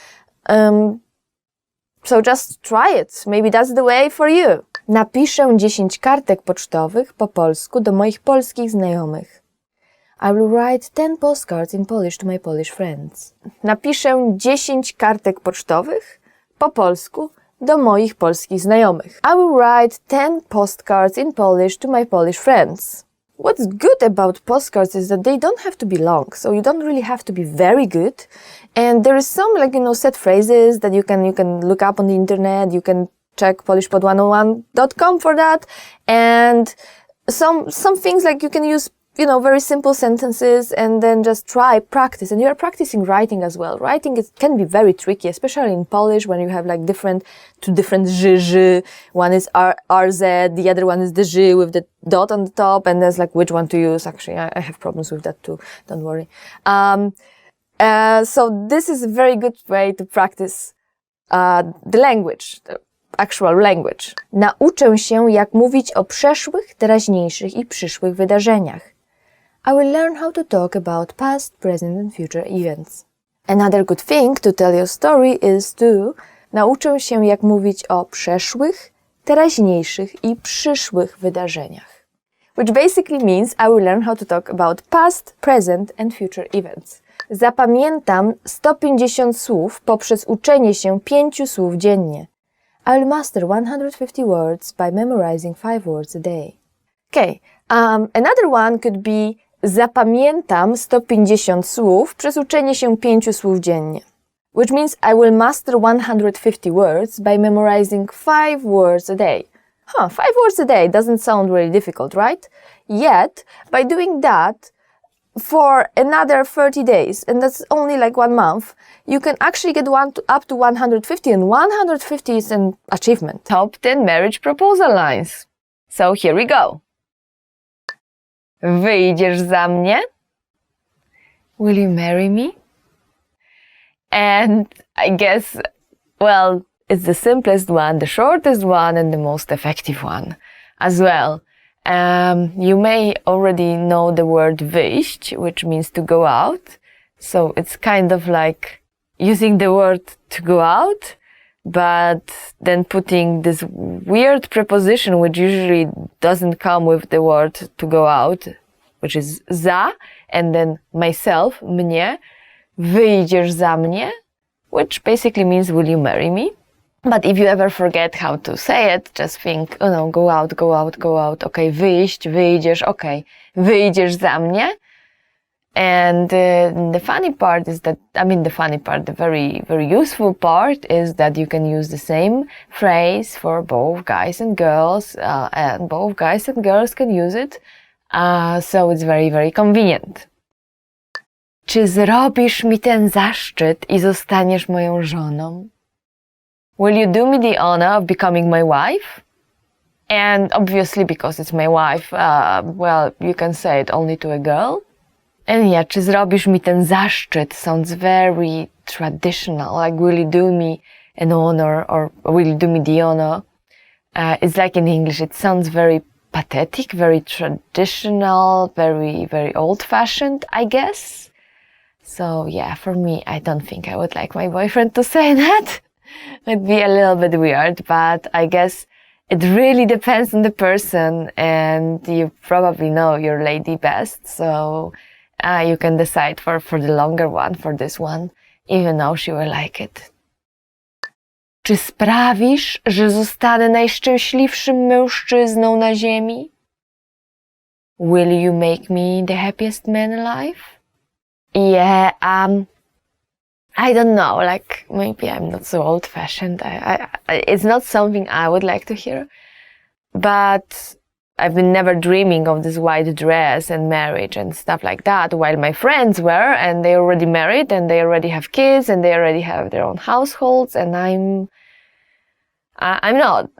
So just try it. Maybe that's the way for you. Napiszę 10 kartek pocztowych po polsku do moich polskich znajomych. I will write 10 postcards in Polish to my Polish friends. Napiszę 10 kartek pocztowych po polsku do moich polskich znajomych. I will write 10 postcards in Polish to my Polish friends. What's good about postcards is that they don't have to be long, so you don't really have to be very good. And there is some set phrases that you can look up on the internet. You can check polishpod101.com for that. And some things you can use, very simple sentences, and then just practice. And you're practicing writing as well. Writing can be very tricky, especially in Polish when you have two different ży. One is RZ, the other one is the ży with the dot on the top, and there's which one to use. Actually, I have problems with that too. Don't worry. So this is a very good way to practice the language, the actual language. Nauczę się, jak mówić o przeszłych, teraźniejszych i przyszłych wydarzeniach. I will learn how to talk about past, present and future events. Another good thing to tell your story is to nauczę się, jak mówić o przeszłych, teraźniejszych i przyszłych wydarzeniach. Which basically means I will learn how to talk about past, present and future events. Zapamiętam 150 słów poprzez uczenie się 5 słów dziennie. I will master 150 words by memorizing 5 words a day. Okay, another one could be zapamiętam 150 słów przez uczenie się 5 słów dziennie. Which means I will master 150 words by memorizing 5 words a day. 5 words a day doesn't sound really difficult, right? Yet, by doing that for another 30 days, and that's only 1 month, you can actually get up to 150, and 150 is an achievement. Top 10 marriage proposal lines. So here we go. Wyjdziesz za mnie? Will you marry me? And I guess, it's the simplest one, the shortest one, and the most effective one as well. You may already know the word wyjść, which means to go out. So it's kind of like using the word to go out, but then putting this weird preposition, which usually doesn't come with the word to go out, which is za, and then myself, mnie, wyjdziesz za mnie, which basically means, will you marry me? But if you ever forget how to say it, just think, oh no, go out, go out, go out. Okay, wyjść, wyjdziesz, okay, wyjdziesz za mnie. And the funny part is that, the very, very useful part is that you can use the same phrase for both guys and girls, and both guys and girls can use it. So it's very, very convenient. Czy zrobisz mi ten zaszczyt i zostaniesz moją żoną? Will you do me the honor of becoming my wife? And obviously, because it's my wife, well, you can say it only to a girl. And yeah, czy zrobisz mi ten zaszczyt sounds very traditional, like will you do me an honor or will you do me the honor? It's like in English, it sounds very pathetic, very traditional, very, very old-fashioned, I guess. So yeah, for me, I don't think I would like my boyfriend to say that. It'd be a little bit weird, but I guess it really depends on the person, and you probably know your lady best, so you can decide for the longer one, for this one, even though she will like it. Czy sprawisz, że zostanę najszczęśliwszym mężczyzną na ziemi? Will you make me the happiest man alive? Yeah, I don't know, like, maybe I'm not so old-fashioned. It's not something I would like to hear, but I've been never dreaming of this white dress and marriage and stuff like that, while my friends were, and they already married, and they already have kids, and they already have their own households, and I'm not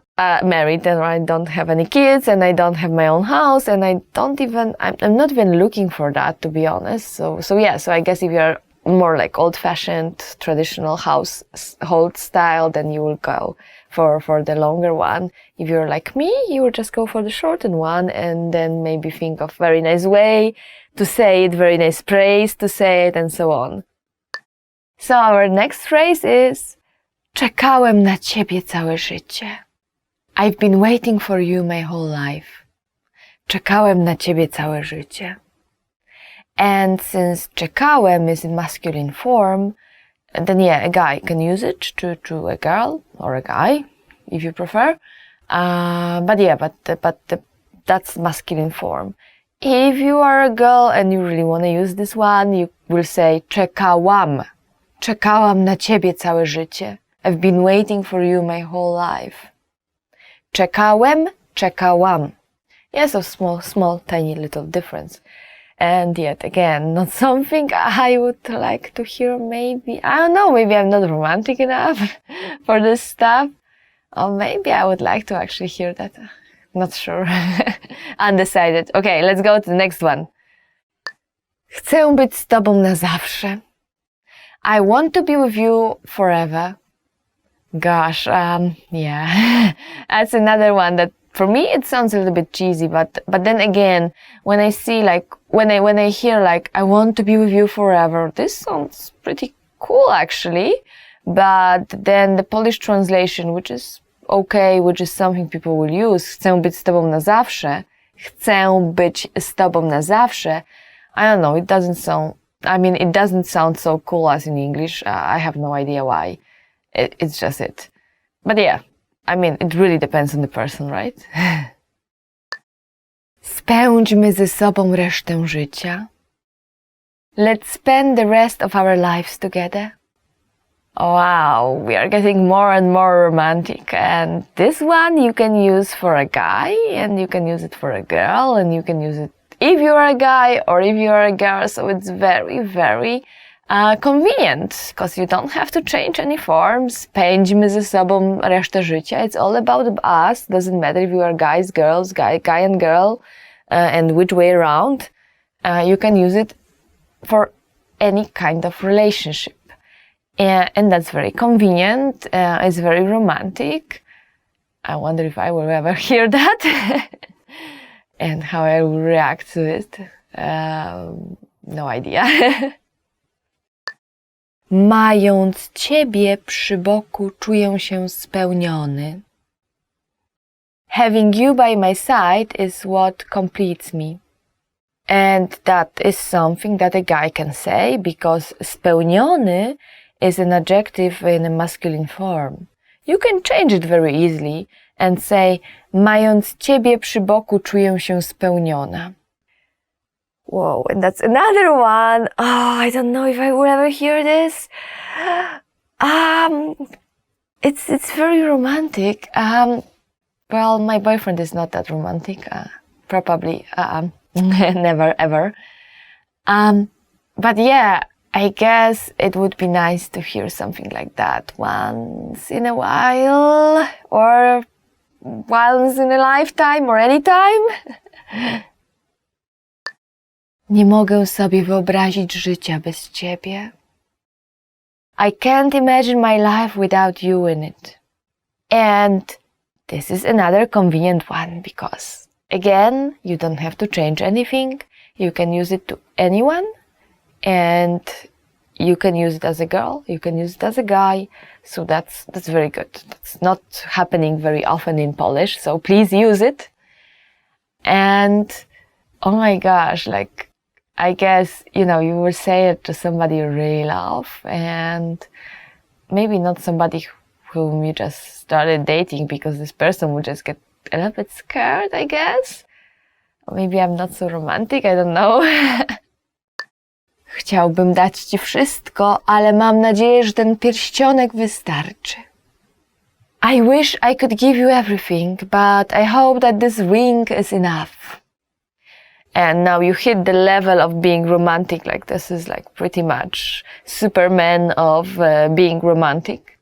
married, and I don't have any kids, and I don't have my own house, and I'm not even looking for that, to be honest. So I guess if you're more like old-fashioned, traditional household style, then you will go for the longer one. If you're like me, you will just go for the shortened one, and then maybe think of very nice way to say it, very nice praise to say it, and so on. So our next phrase is czekałem na ciebie całe życie. I've been waiting for you my whole life. Czekałem na ciebie całe życie. And since czekałem is in masculine form, then yeah, a guy can use it to a girl or a guy, if you prefer. That's masculine form. If you are a girl and you really want to use this one, you will say czekałam. Czekałam na ciebie całe życie. I've been waiting for you my whole life. Czekałem, czekałam. Yeah, so small, tiny little difference. And yet again, not something I would like to hear, maybe. I don't know, maybe I'm not romantic enough for this stuff. Or maybe I would like to actually hear that. Not sure. Undecided. Okay, let's go to the next one. Chcę być z tobą na zawsze. I want to be with you forever. Gosh, yeah. That's another one that for me it sounds a little bit cheesy, but then again, when I see like when I hear like I want to be with you forever, this sounds pretty cool actually. But then the Polish translation, which is okay, which is something people will use, chcę być z tobą na zawsze. Chcę być z tobą na zawsze. I don't know, it doesn't sound so cool as in English. I have no idea why. It's just it. But yeah, it really depends on the person, right? Spędźmy ze sobą resztę życia. Let's spend the rest of our lives together. Wow, we are getting more and more romantic. And this one you can use for a guy, and you can use it for a girl, and you can use it if you are a guy or if you are a girl. So it's very, very convenient, because you don't have to change any forms. Spędźmy ze sobą resztę życia. It's all about us. Doesn't matter if you are guys, girls, guy and girl, and which way around. You can use it for any kind of relationship. And that's very convenient. It's very romantic. I wonder if I will ever hear that. and how I will react to it. No idea. Mając ciebie przy boku, czuję się spełniony. Having you by my side is what completes me. And that is something that a guy can say because spełniony is an adjective in a masculine form. You can change it very easily and say, mając ciebie przy boku, czuję się spełniona. Whoa, and that's another one. Oh, I don't know if I will ever hear this. It's very romantic. Well, my boyfriend is not that romantic. Probably never ever. But yeah, I guess it would be nice to hear something like that once in a while, or once in a lifetime, or anytime. Nie mogę sobie wyobrazić życia bez ciebie. I can't imagine my life without you in it. And this is another convenient one because, again, you don't have to change anything. You can use it to anyone, and you can use it as a girl, you can use it as a guy. So that's very good. That's not happening very often in Polish, so please use it. And oh my gosh, like, I guess, you will say it to somebody you really love, and maybe not somebody whom you just started dating, because this person would just get a little bit scared, I guess. Or maybe I'm not so romantic, I don't know. Chciałbym dać ci wszystko, ale mam nadzieję, że ten pierścionek wystarczy. I wish I could give you everything, but I hope that this ring is enough. And now you hit the level of being romantic, like this is like pretty much Superman of being romantic.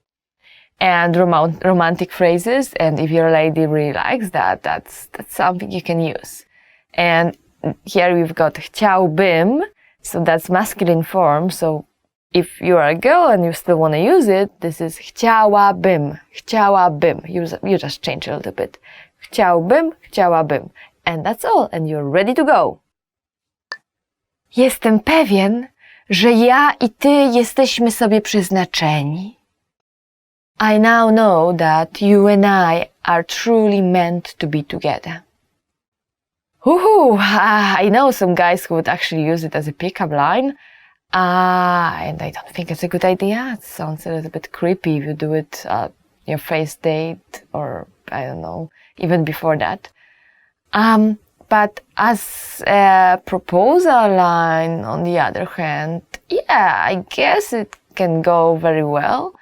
And romantic phrases, and if your lady really likes that, that's something you can use. And here we've got chciałbym, so that's masculine form, so if you are a girl and you still want to use it, this is chciałabym, chciałabym. You just change a little bit. Chciałbym, chciałabym. And that's all, and you're ready to go. Jestem pewien, że ja I ty jesteśmy sobie przeznaczeni. I now know that you and I are truly meant to be together. I know some guys who would actually use it as a pickup line, and I don't think it's a good idea. It sounds a little bit creepy if you do it at your first date, or I don't know, even before that. But as a proposal line, on the other hand, yeah, I guess it can go very well.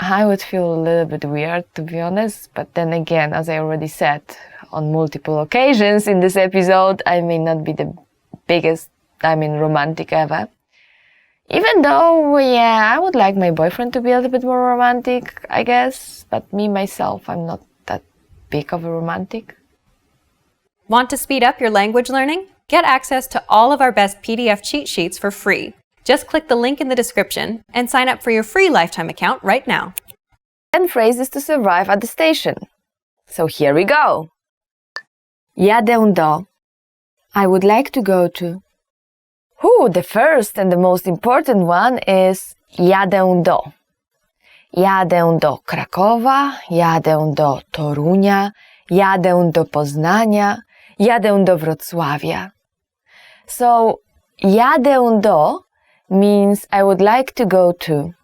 I would feel a little bit weird, to be honest, but then again, as I already said on multiple occasions in this episode, I may not be the biggest, romantic ever. Even though, yeah, I would like my boyfriend to be a little bit more romantic, I guess, but me, myself, I'm not that big of a romantic.
Want to speed up your language learning? Get access to all of our best PDF cheat sheets for free. Just click the link in the description and sign up for your free lifetime account right now.
10 phrases to survive at the station. So here we go. Jadę do. I would like to go to. The first and the most important one is jadę do. Jadę do Krakowa, jadę do Torunia, jadę do Poznania, jadę do Wrocławia. So, jadę do means I would like to go to.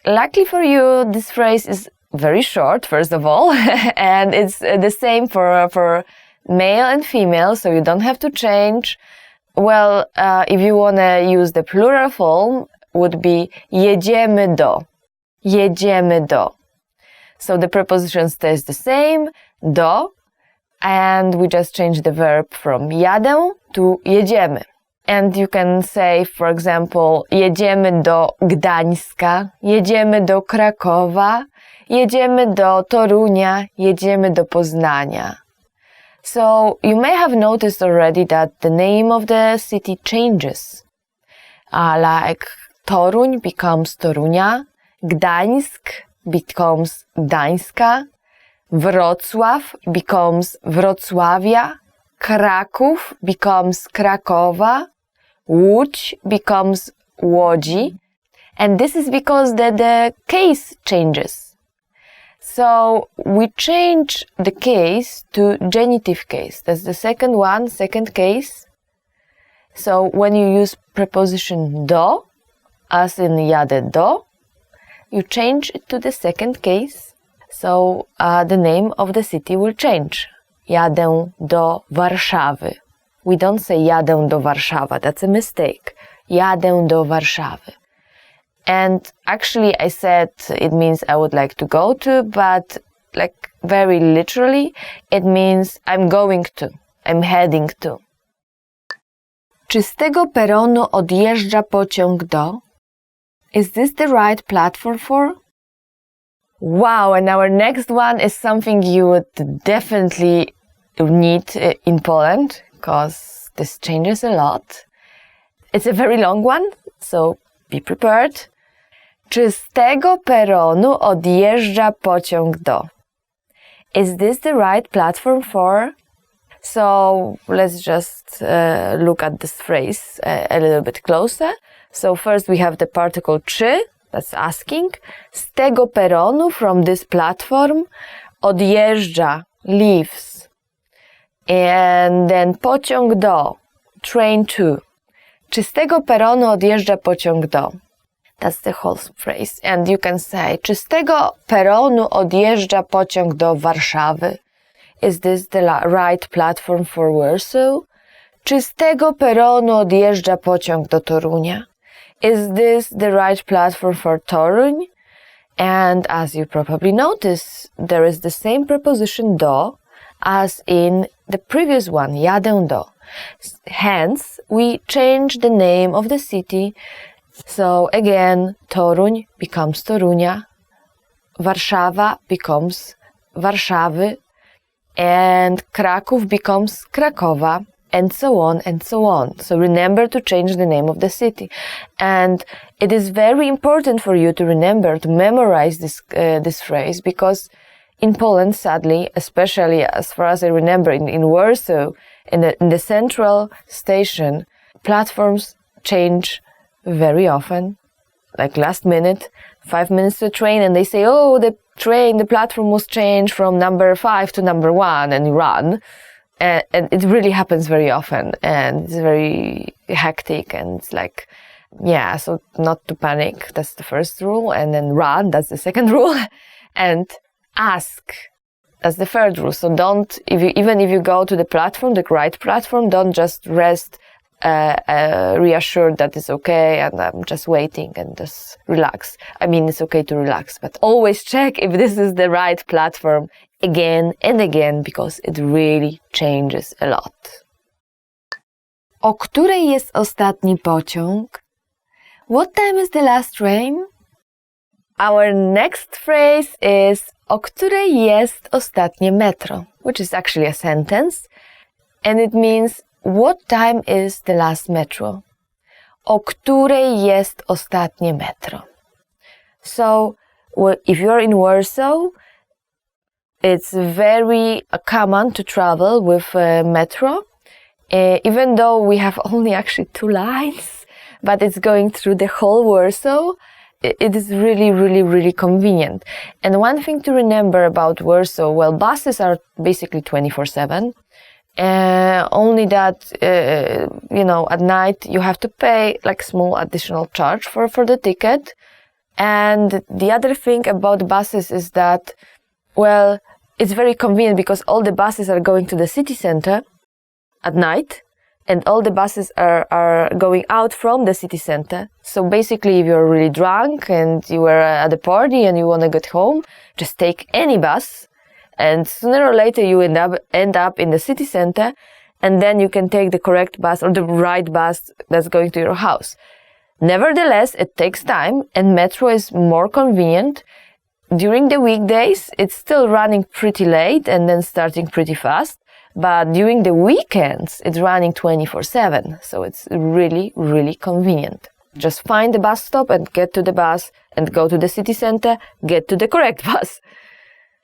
Luckily for you, this phrase is very short, first of all, and it's the same for male and female, so you don't have to change. Well, if you want to use the plural form, would be jedziemy do. Jedziemy do. So the preposition stays the same, do, and we just change the verb from jadę to jedziemy. And you can say, for example, jedziemy do Gdańska, jedziemy do Krakowa, jedziemy do Torunia, jedziemy do Poznania. So you may have noticed already that the name of the city changes. Like Toruń becomes Torunia, Gdańsk becomes Gdańska, Wrocław becomes Wrocławia, Kraków becomes Krakowa, Łódź becomes Łodzi, and this is because the case changes. So we change the case to genitive case. That's the second one, second case. So when you use preposition do, as in jadę do, you change it to the second case. So the name of the city will change. Jadę do Warszawy. We don't say jadę do Warszawa, that's a mistake. Jadę do Warszawy. And actually I said it means I would like to go to, but like very literally it means I'm going to, I'm heading to. Czy z tego peronu odjeżdża pociąg do? Is this the right platform for? Wow, and our next one is something you would definitely need in Poland, because this changes a lot. It's a very long one, so be prepared. Czy z tego peronu odjeżdża pociąg do? Is this the right platform for? So let's just look at this phrase a little bit closer. So first we have the particle czy, that's asking. Z tego peronu, from this platform, odjeżdża, leaves. And then pociąg do, train to. Czy z tego peronu odjeżdża pociąg do? That's the whole phrase. And you can say, czy z tego peronu odjeżdża pociąg do Warszawy? Is this the right platform for Warsaw? Czy z tego peronu odjeżdża pociąg do Torunia? Is this the right platform for Toruń? And as you probably notice, there is the same preposition do as in the previous one, jadę do. Hence, we change the name of the city. So again, Toruń becomes Torunia, Warszawa becomes Warszawy, and Kraków becomes Krakowa, and so on and so on. So remember to change the name of the city. And it is very important for you to remember to memorize this phrase, because in Poland, sadly, especially as far as I remember, in Warsaw, in the central station, platforms change very often, like last minute, 5 minutes to the train, and they say, oh, the platform was changed from number 5 to number 1, and you run. And it really happens very often, and it's very hectic, and it's like, yeah, so not to panic, that's the first rule, and then run, that's the second rule, and ask, that's the third rule. So don't, even if you go to the platform, the right platform, don't just rest reassured that it's okay and I'm just waiting and just relax. I mean, it's okay to relax, but always check if this is the right platform again and again, because it really changes a lot. O której jest ostatni pociąg? What time is the last train? Our next phrase is o której jest ostatnie metro, which is actually a sentence, and it means what time is the last metro? O której jest ostatnie metro? So, if you're in Warsaw, it's very common to travel with metro, even though we have only actually 2 lines, but it's going through the whole Warsaw. It is really, really, really convenient. And one thing to remember about Warsaw, well, buses are basically 24/7. Only that, at night you have to pay like small additional charge for the ticket. And the other thing about buses is that, well, it's very convenient because all the buses are going to the city center at night, and all the buses are going out from the city center. So basically, if you're really drunk and you were at a party and you want to get home, just take any bus, and sooner or later you end up in the city center, and then you can take the correct bus or the right bus that's going to your house. Nevertheless, it takes time, and metro is more convenient. During the weekdays, it's still running pretty late and then starting pretty fast. But during the weekends, it's running 24/7. So it's really, really convenient. Just find the bus stop and get to the bus and go to the city center, get to the correct bus.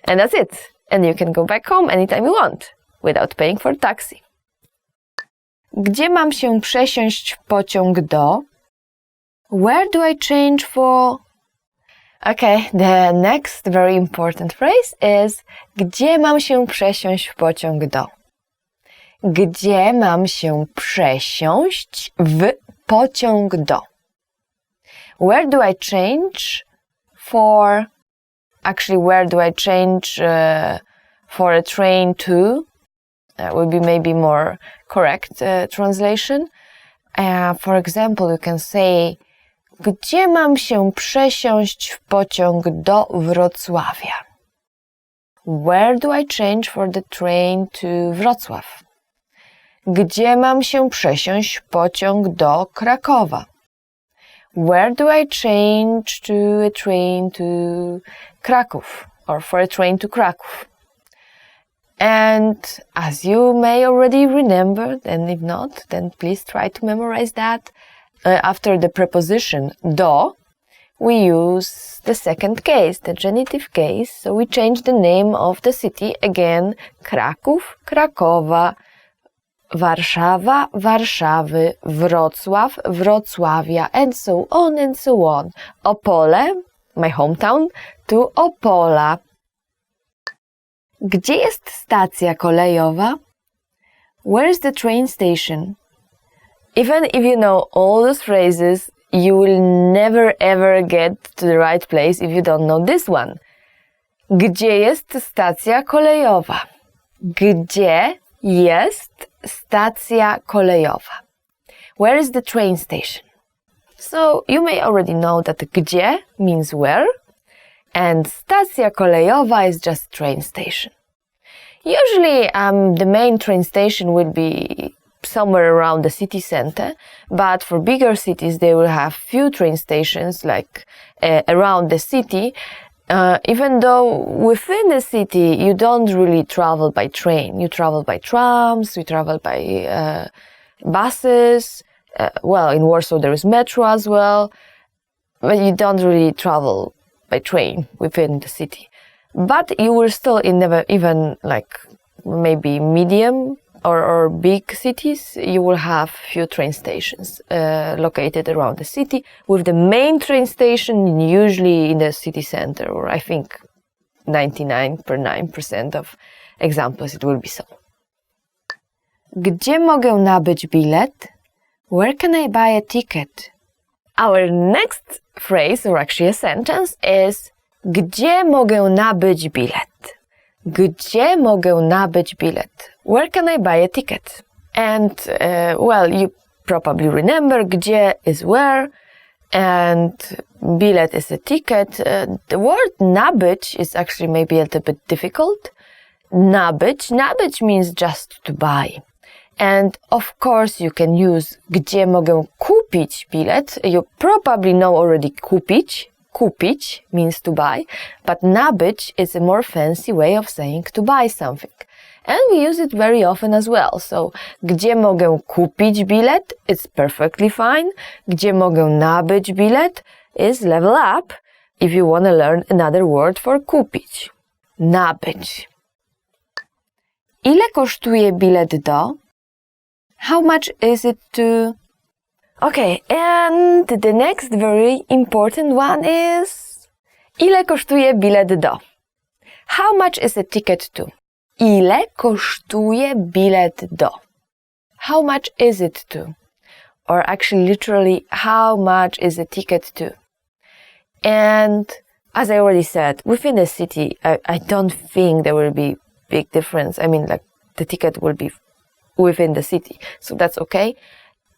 And that's it. And you can go back home anytime you want without paying for taxi. Gdzie mam się przesiąść w pociąg do? Where do I change for? Okay, the next very important phrase is gdzie mam się przesiąść w pociąg do? Gdzie mam się przesiąść w pociąg do? Where do I change for? Actually, where do I change for a train to? That would be maybe more correct translation. For example, you can say gdzie mam się przesiąść w pociąg do Wrocławia? Where do I change for the train to Wrocław? Gdzie mam się przesiąść w pociąg do Krakowa? Where do I change to a train to Kraków? Or for a train to Kraków? And as you may already remember, and if not, then please try to memorize that. After the preposition do, we use the second case, the genitive case. So we change the name of the city again, Kraków, Krakowa, Warszawa, Warszawy, Wrocław, Wrocławia, and so on and so on. Opole, my hometown, to Opola. Gdzie jest stacja kolejowa? Where is the train station? Even if you know all those phrases, you will never ever get to the right place if you don't know this one. Gdzie jest stacja kolejowa? Gdzie jest stacja kolejowa? Where is the train station? So you may already know that gdzie means where, and stacja kolejowa is just train station. Usually the main train station will be somewhere around the city center, but for bigger cities they will have few train stations like around the city, even though within the city you don't really travel by train. You travel by trams, you travel by buses. Well, in Warsaw there is metro as well, but you don't really travel by train within the city. But you will still even like maybe medium or big cities, you will have few train stations located around the city, with the main train station usually in the city center, or I think 99% of examples it will be so. Gdzie mogę nabyć bilet? Where can I buy a ticket? Our next phrase, or actually a sentence, is gdzie mogę nabyć bilet? Gdzie mogę nabyć bilet? Where can I buy a ticket? And, well, you probably remember gdzie is where, and bilet is a ticket. The word nabyć is actually maybe a little bit difficult. Nabyć means just to buy. And of course you can use gdzie mogę kupić bilet. You probably know already kupić. Kupić means to buy, but nabyć is a more fancy way of saying to buy something. And we use it very often as well. So, gdzie mogę kupić bilet? It's perfectly fine. Gdzie mogę nabyć bilet? Is level up if you want to learn another word for kupić. Nabyć. Ile kosztuje bilet do? How much is it to? Okay, and the next very important one is ile kosztuje bilet do? How much is a ticket to? Ile kosztuje bilet do? How much is it to? Or actually literally, how much is a ticket to? And as I already said, within the city, I don't think there will be big difference. I mean, like the ticket will be within the city, so that's okay.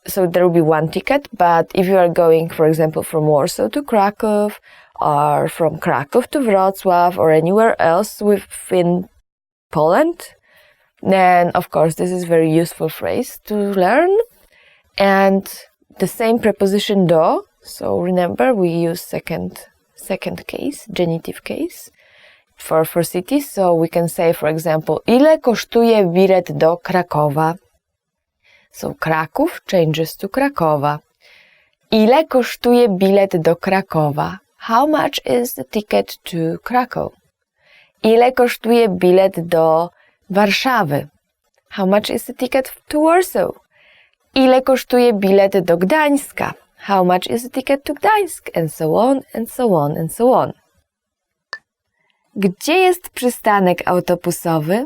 So there will be one ticket, but if you are going, for example, from Warsaw to Kraków, or from Kraków to Wrocław, or anywhere else within Poland, then of course this is a very useful phrase to learn. And the same preposition do, so remember we use second case, genitive case, for cities. So we can say, for example, ile kosztuje bilet do Krakowa? So Kraków changes to Krakowa. Ile kosztuje bilet do Krakowa? How much is the ticket to Krakow? Ile kosztuje bilet do Warszawy? How much is the ticket to Warsaw? Ile kosztuje bilet do Gdańska? How much is a ticket to Gdańsk? And so on, and so on, and so on. Gdzie jest przystanek autobusowy?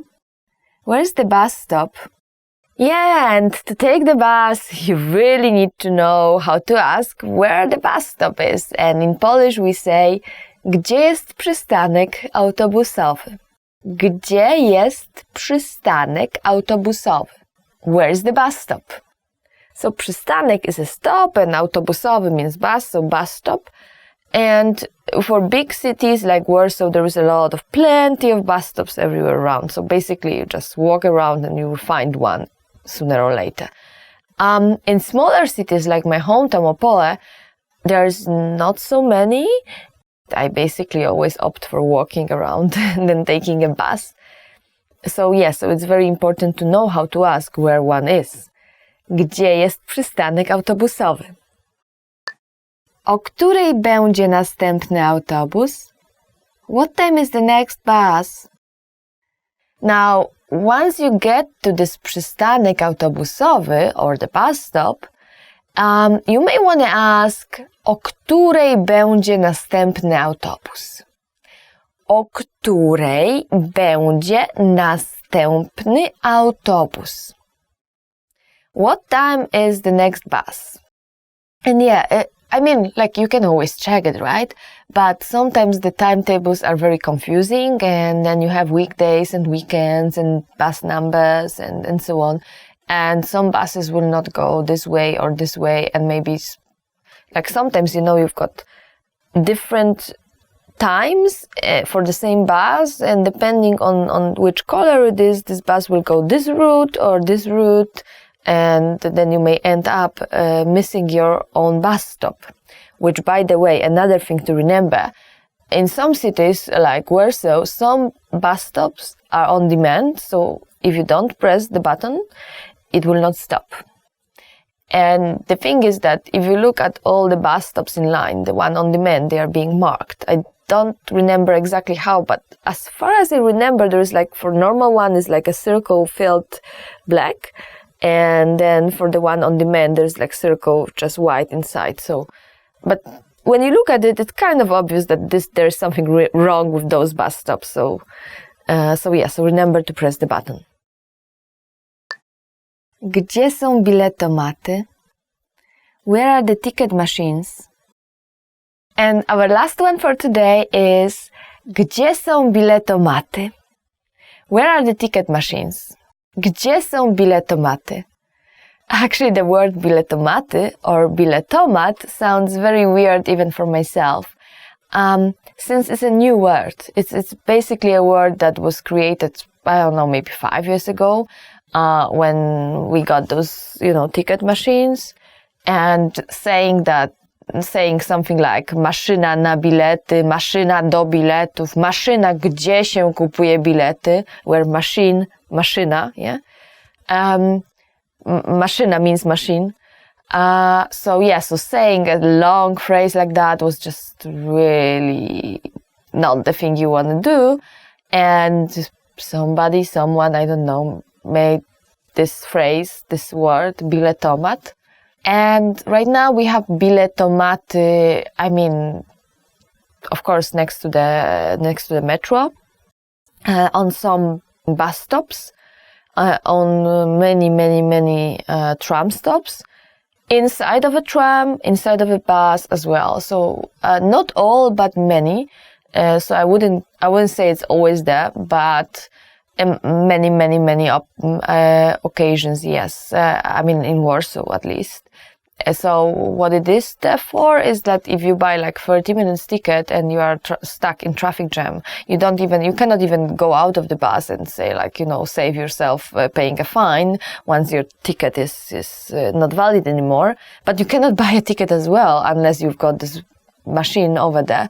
Where's the bus stop? Yeah, and to take the bus, you really need to know how to ask where the bus stop is. And in Polish we say, gdzie jest przystanek autobusowy? Gdzie jest przystanek autobusowy? Where's the bus stop? So przystanek is a stop and autobusowy means bus, so bus stop. And for big cities like Warsaw, there is a lot of plenty of bus stops everywhere around. So basically you just walk around and you will find one sooner or later. In smaller cities like my hometown Opole, there's not so many. I basically always opt for walking around and then taking a bus. So so it's very important to know how to ask where one is. Gdzie jest przystanek autobusowy? O której będzie następny autobus? What time is the next bus? Now, once you get to this przystanek autobusowy or the bus stop, you may want to ask, o której będzie następny autobus? O której będzie następny autobus? What time is the next bus? And I mean, like, you can always check it, right? But sometimes the timetables are very confusing, and then you have weekdays and weekends and bus numbers and so on. And some buses will not go this way or this way, and maybe, like, sometimes, you've got different times for the same bus, and depending on which color it is, this bus will go this route or this route, and then you may end up missing your own bus stop. Which, by the way, another thing to remember, in some cities like Warsaw, some bus stops are on demand, so if you don't press the button, it will not stop. And the thing is that if you look at all the bus stops in line, the one on demand, they are being marked. I don't remember exactly how, but as far as I remember, there is like, for normal one is like a circle filled black, and then for the one on demand, there's like circle just white inside. So, but when you look at it, it's kind of obvious that there's something wrong with those bus stops. So remember to press the button. Gdzie są biletomaty? Where are the ticket machines? And our last one for today is, gdzie są biletomaty? Where are the ticket machines? Gdzie są biletomaty? Actually, the word biletomaty or biletomat sounds very weird even for myself. Since it's a new word. It's basically a word that was created, I don't know, maybe 5 years ago, when we got those, ticket machines, and saying something like maszyna na bilety, maszyna do biletów, maszyna gdzie się kupuje bilety, where maszyna, yeah? Maszyna means machine. So saying a long phrase like that was just really not the thing you want to do. And someone, I don't know, made this phrase, this word, biletomat. And right now we have biletomaty, I mean, of course, next to the metro, on some bus stops, on many tram stops, inside of a tram, inside of a bus as well. So not all, but many. So I wouldn't say it's always there, but many occasions, yes. I mean, in Warsaw at least. So what it is therefore is that if you buy like 30 minutes ticket and you are stuck in traffic jam, you cannot even go out of the bus and say like, save yourself paying a fine once your ticket is not valid anymore. But you cannot buy a ticket as well unless you've got this machine over there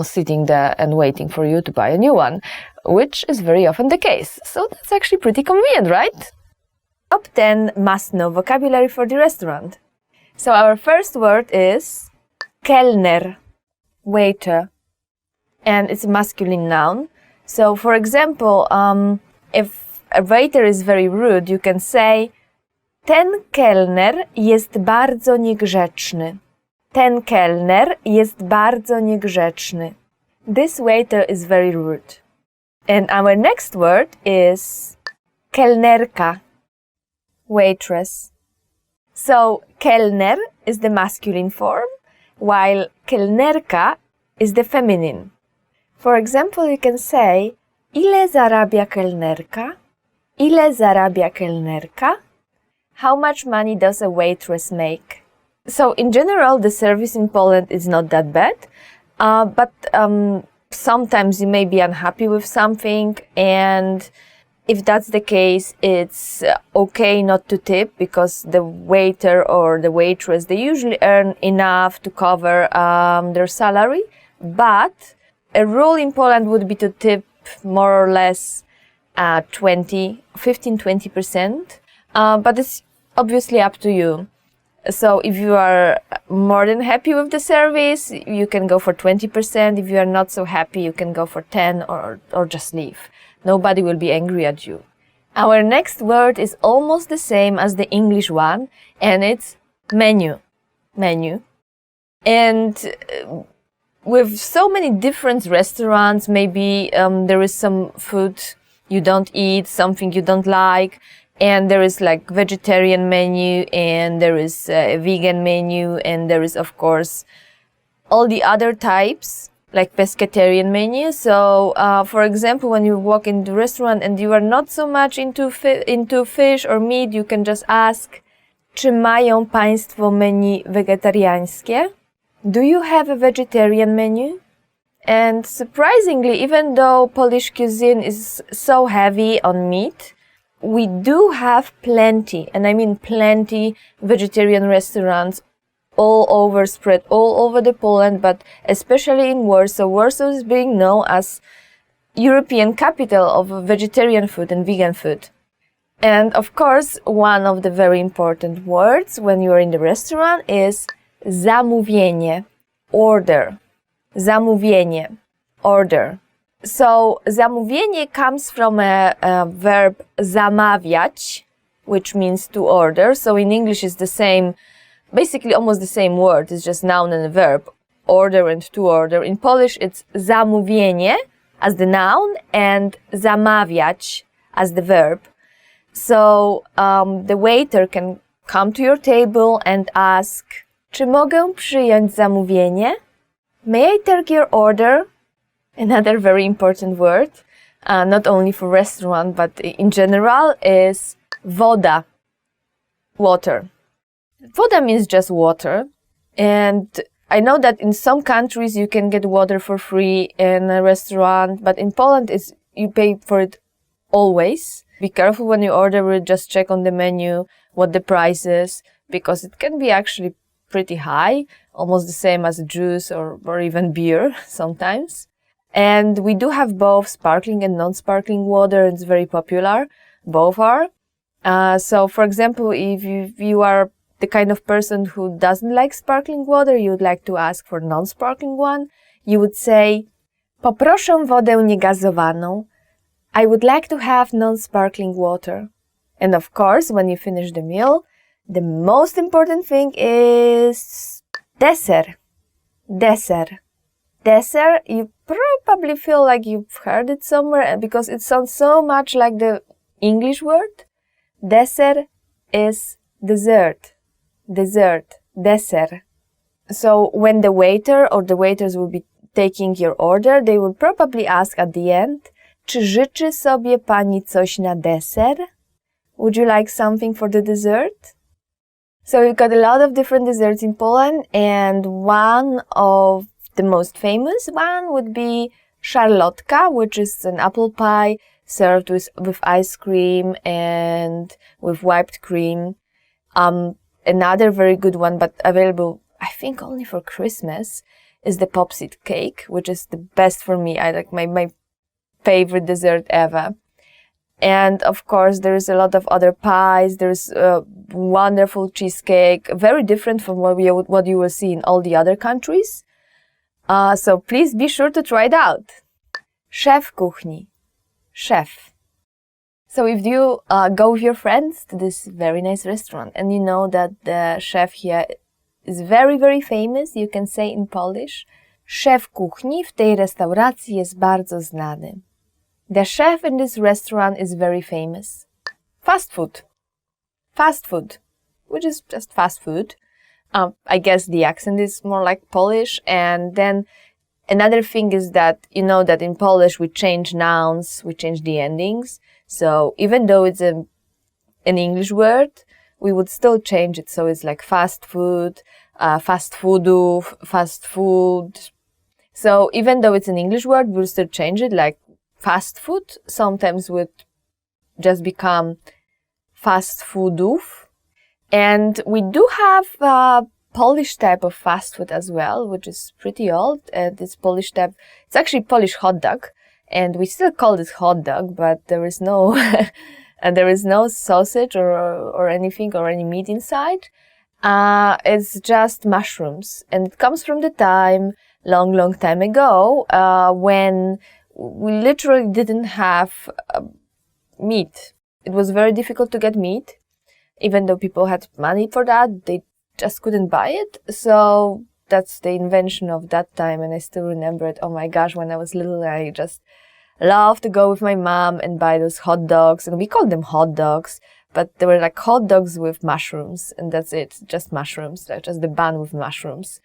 sitting there and waiting for you to buy a new one, which is very often the case. So that's actually pretty convenient, right? Top 10 must-know vocabulary for the restaurant. So our first word is Kellner, waiter, and it's a masculine noun. So for example, if a waiter is very rude, you can say Ten kelner jest bardzo niegrzeczny. Ten kelner jest bardzo niegrzeczny. This waiter is very rude. And our next word is kelnerka, waitress. So kelner is the masculine form, while kelnerka is the feminine. For example, you can say, ile zarabia kelnerka? Ile zarabia kelnerka? How much money does a waitress make? So in general, the service in Poland is not that bad, but sometimes you may be unhappy with something, and if that's the case, it's okay not to tip, because the waiter or the waitress, they usually earn enough to cover their salary. But a rule in Poland would be to tip more or less 15-20%, but it's obviously up to you. So if you are more than happy with the service, you can go for 20%. If you are not so happy, you can go for 10 or just leave. Nobody will be angry at you. Our next word is almost the same as the English one, and it's menu. Menu. And with so many different restaurants, maybe there is some food you don't eat, something you don't like, and there is like vegetarian menu, and there is a vegan menu, and there is of course all the other types like pescatarian menu. So for example, when you walk into the restaurant and you are not so much into fish or meat, you can just ask, czy mają państwo menu wegetariańskie? Do you have a vegetarian menu? And surprisingly, even though Polish cuisine is so heavy on meat, we do have plenty, and I mean plenty, vegetarian restaurants spread all over the Poland, but especially in Warsaw. Warsaw is being known as European capital of vegetarian food and vegan food. And of course, one of the very important words when you are in the restaurant is zamówienie, order. Zamówienie, order. So zamówienie comes from a verb zamawiać, which means to order. So in English it's the same, basically almost the same word. It's just noun and a verb, order and to order. In Polish it's zamówienie as the noun and zamawiać as the verb. So the waiter can come to your table and ask, czy mogę przyjąć zamówienie? May I take your order? Another very important word, not only for restaurant, but in general, is woda, water. Woda means just water. And I know that in some countries you can get water for free in a restaurant, but in Poland you pay for it always. Be careful when you order it, just check on the menu what the price is, because it can be actually pretty high, almost the same as juice or even beer sometimes. And we do have both sparkling and non-sparkling water. It's very popular. Both are. So, for example, if you are the kind of person who doesn't like sparkling water, you would like to ask for non-sparkling one, you would say, poproszę wodę niegazowaną. I would like to have non-sparkling water. And of course, when you finish the meal, the most important thing is dessert. Dessert. Dessert, you probably feel like you've heard it somewhere because it sounds so much like the English word. Dessert is dessert. Dessert. Dessert. So when the waiter or the waiters will be taking your order, they will probably ask at the end, czy życzy sobie pani coś na deser? Would you like something for the dessert? So we've got a lot of different desserts in Poland, and one of the most famous one would be szarlotka, which is an apple pie served with ice cream and with whipped cream. Another very good one, but available, I think, only for Christmas, is the popsicle cake, which is the best for me. I like my favorite dessert ever. And of course, there is a lot of other pies. There's a wonderful cheesecake, very different from what you will see in all the other countries. So please be sure to try it out. Szef kuchni. Szef. So if you go with your friends to this very nice restaurant and you know that the chef here is very, very famous, you can say in Polish, szef kuchni w tej restauracji jest bardzo znany. The chef in this restaurant is very famous. Fast food. Fast food, which is just fast food. I guess the accent is more like Polish. And then another thing is that you know that in Polish we change nouns, we change the endings. So even though it's an English word, we would still change it. So it's like fast food, fast foodów, fast food. So even though it's an English word, we'll still change it. Like fast food sometimes would just become fast foodów. And we do have a Polish type of fast food as well, which is pretty old. This Polish type, it's actually Polish hot dog, and we still call it hot dog, but there is no, and there is no sausage or anything or any meat inside. It's just mushrooms, and it comes from the time, long time ago, when we literally didn't have meat. It was very difficult to get meat. Even though people had money for that, they just couldn't buy it. So that's the invention of that time. And I still remember it. Oh my gosh, when I was little, I just loved to go with my mom and buy those hot dogs. And we called them hot dogs, but they were like hot dogs with mushrooms. And that's it, just mushrooms, like just the bun with mushrooms.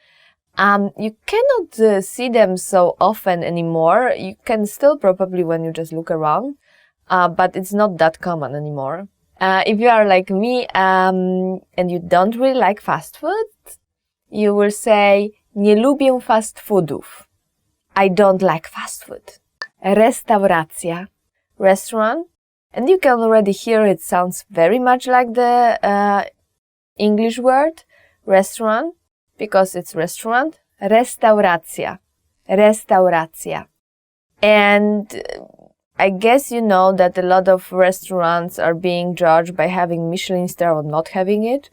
You cannot see them so often anymore. You can still probably when you just look around, but it's not that common anymore. If you are like me and you don't really like fast food, you will say nie lubię fast foodów. I don't like fast food. Restauracja, restaurant. And you can already hear it sounds very much like the English word restaurant because it's restaurant. Restauracja, restauracja. And I guess you know that a lot of restaurants are being judged by having Michelin star or not having it.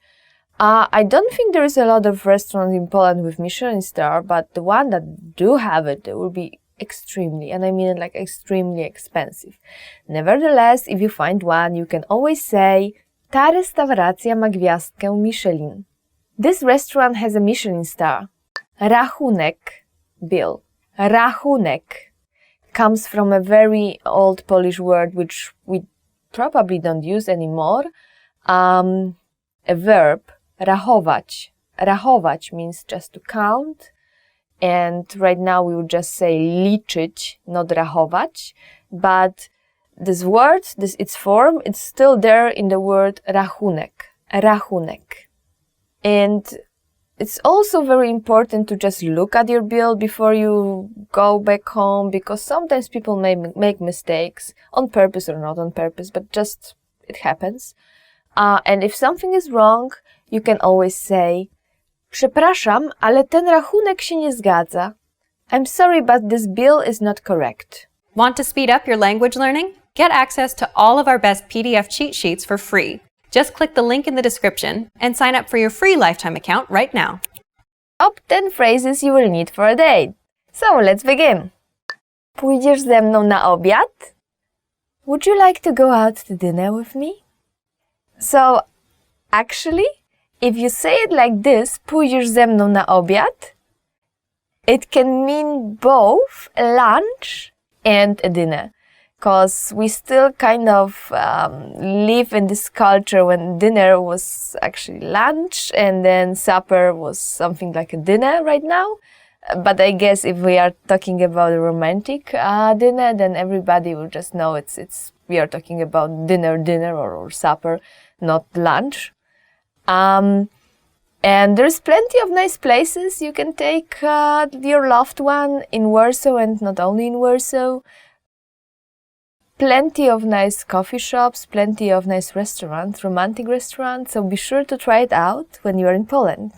I don't think there is a lot of restaurants in Poland with Michelin star, but the one that do have it, they will be extremely, and I mean like extremely expensive. Nevertheless, if you find one, you can always say ta restauracja ma gwiazdkę Michelin. This restaurant has a Michelin star. Rachunek, bill. Rachunek comes from a very old Polish word which we probably don't use anymore. A verb, rachować. Rachować means just to count. And right now we would just say liczyć, not rachować. But this word, its form, it's still there in the word rachunek. Rachunek. And it's also very important to just look at your bill before you go back home, because sometimes people may make mistakes, on purpose or not on purpose, but just it happens. And if something is wrong, you can always say, przepraszam, ale ten rachunek się nie zgadza. I'm sorry, but this bill is not correct.
Want to speed up your language learning? Get access to all of our best PDF cheat sheets for free. Just click the link in the description and sign up for your free lifetime account right now.
Top 10 phrases you will need for a date. So let's begin. Pójdziesz ze mną na obiad? Would you like to go out to dinner with me? So actually, if you say it like this, pójdziesz ze mną na obiad, it can mean both a lunch and a dinner. Because we still kind of live in this culture when dinner was actually lunch and then supper was something like a dinner right now. But I guess if we are talking about a romantic dinner, then everybody will just know we are talking about dinner or supper, not lunch. And there's plenty of nice places you can take your loved one in Warsaw, and not only in Warsaw. Plenty of nice coffee shops, plenty of nice restaurants, romantic restaurants, so be sure to try it out when you are in Poland.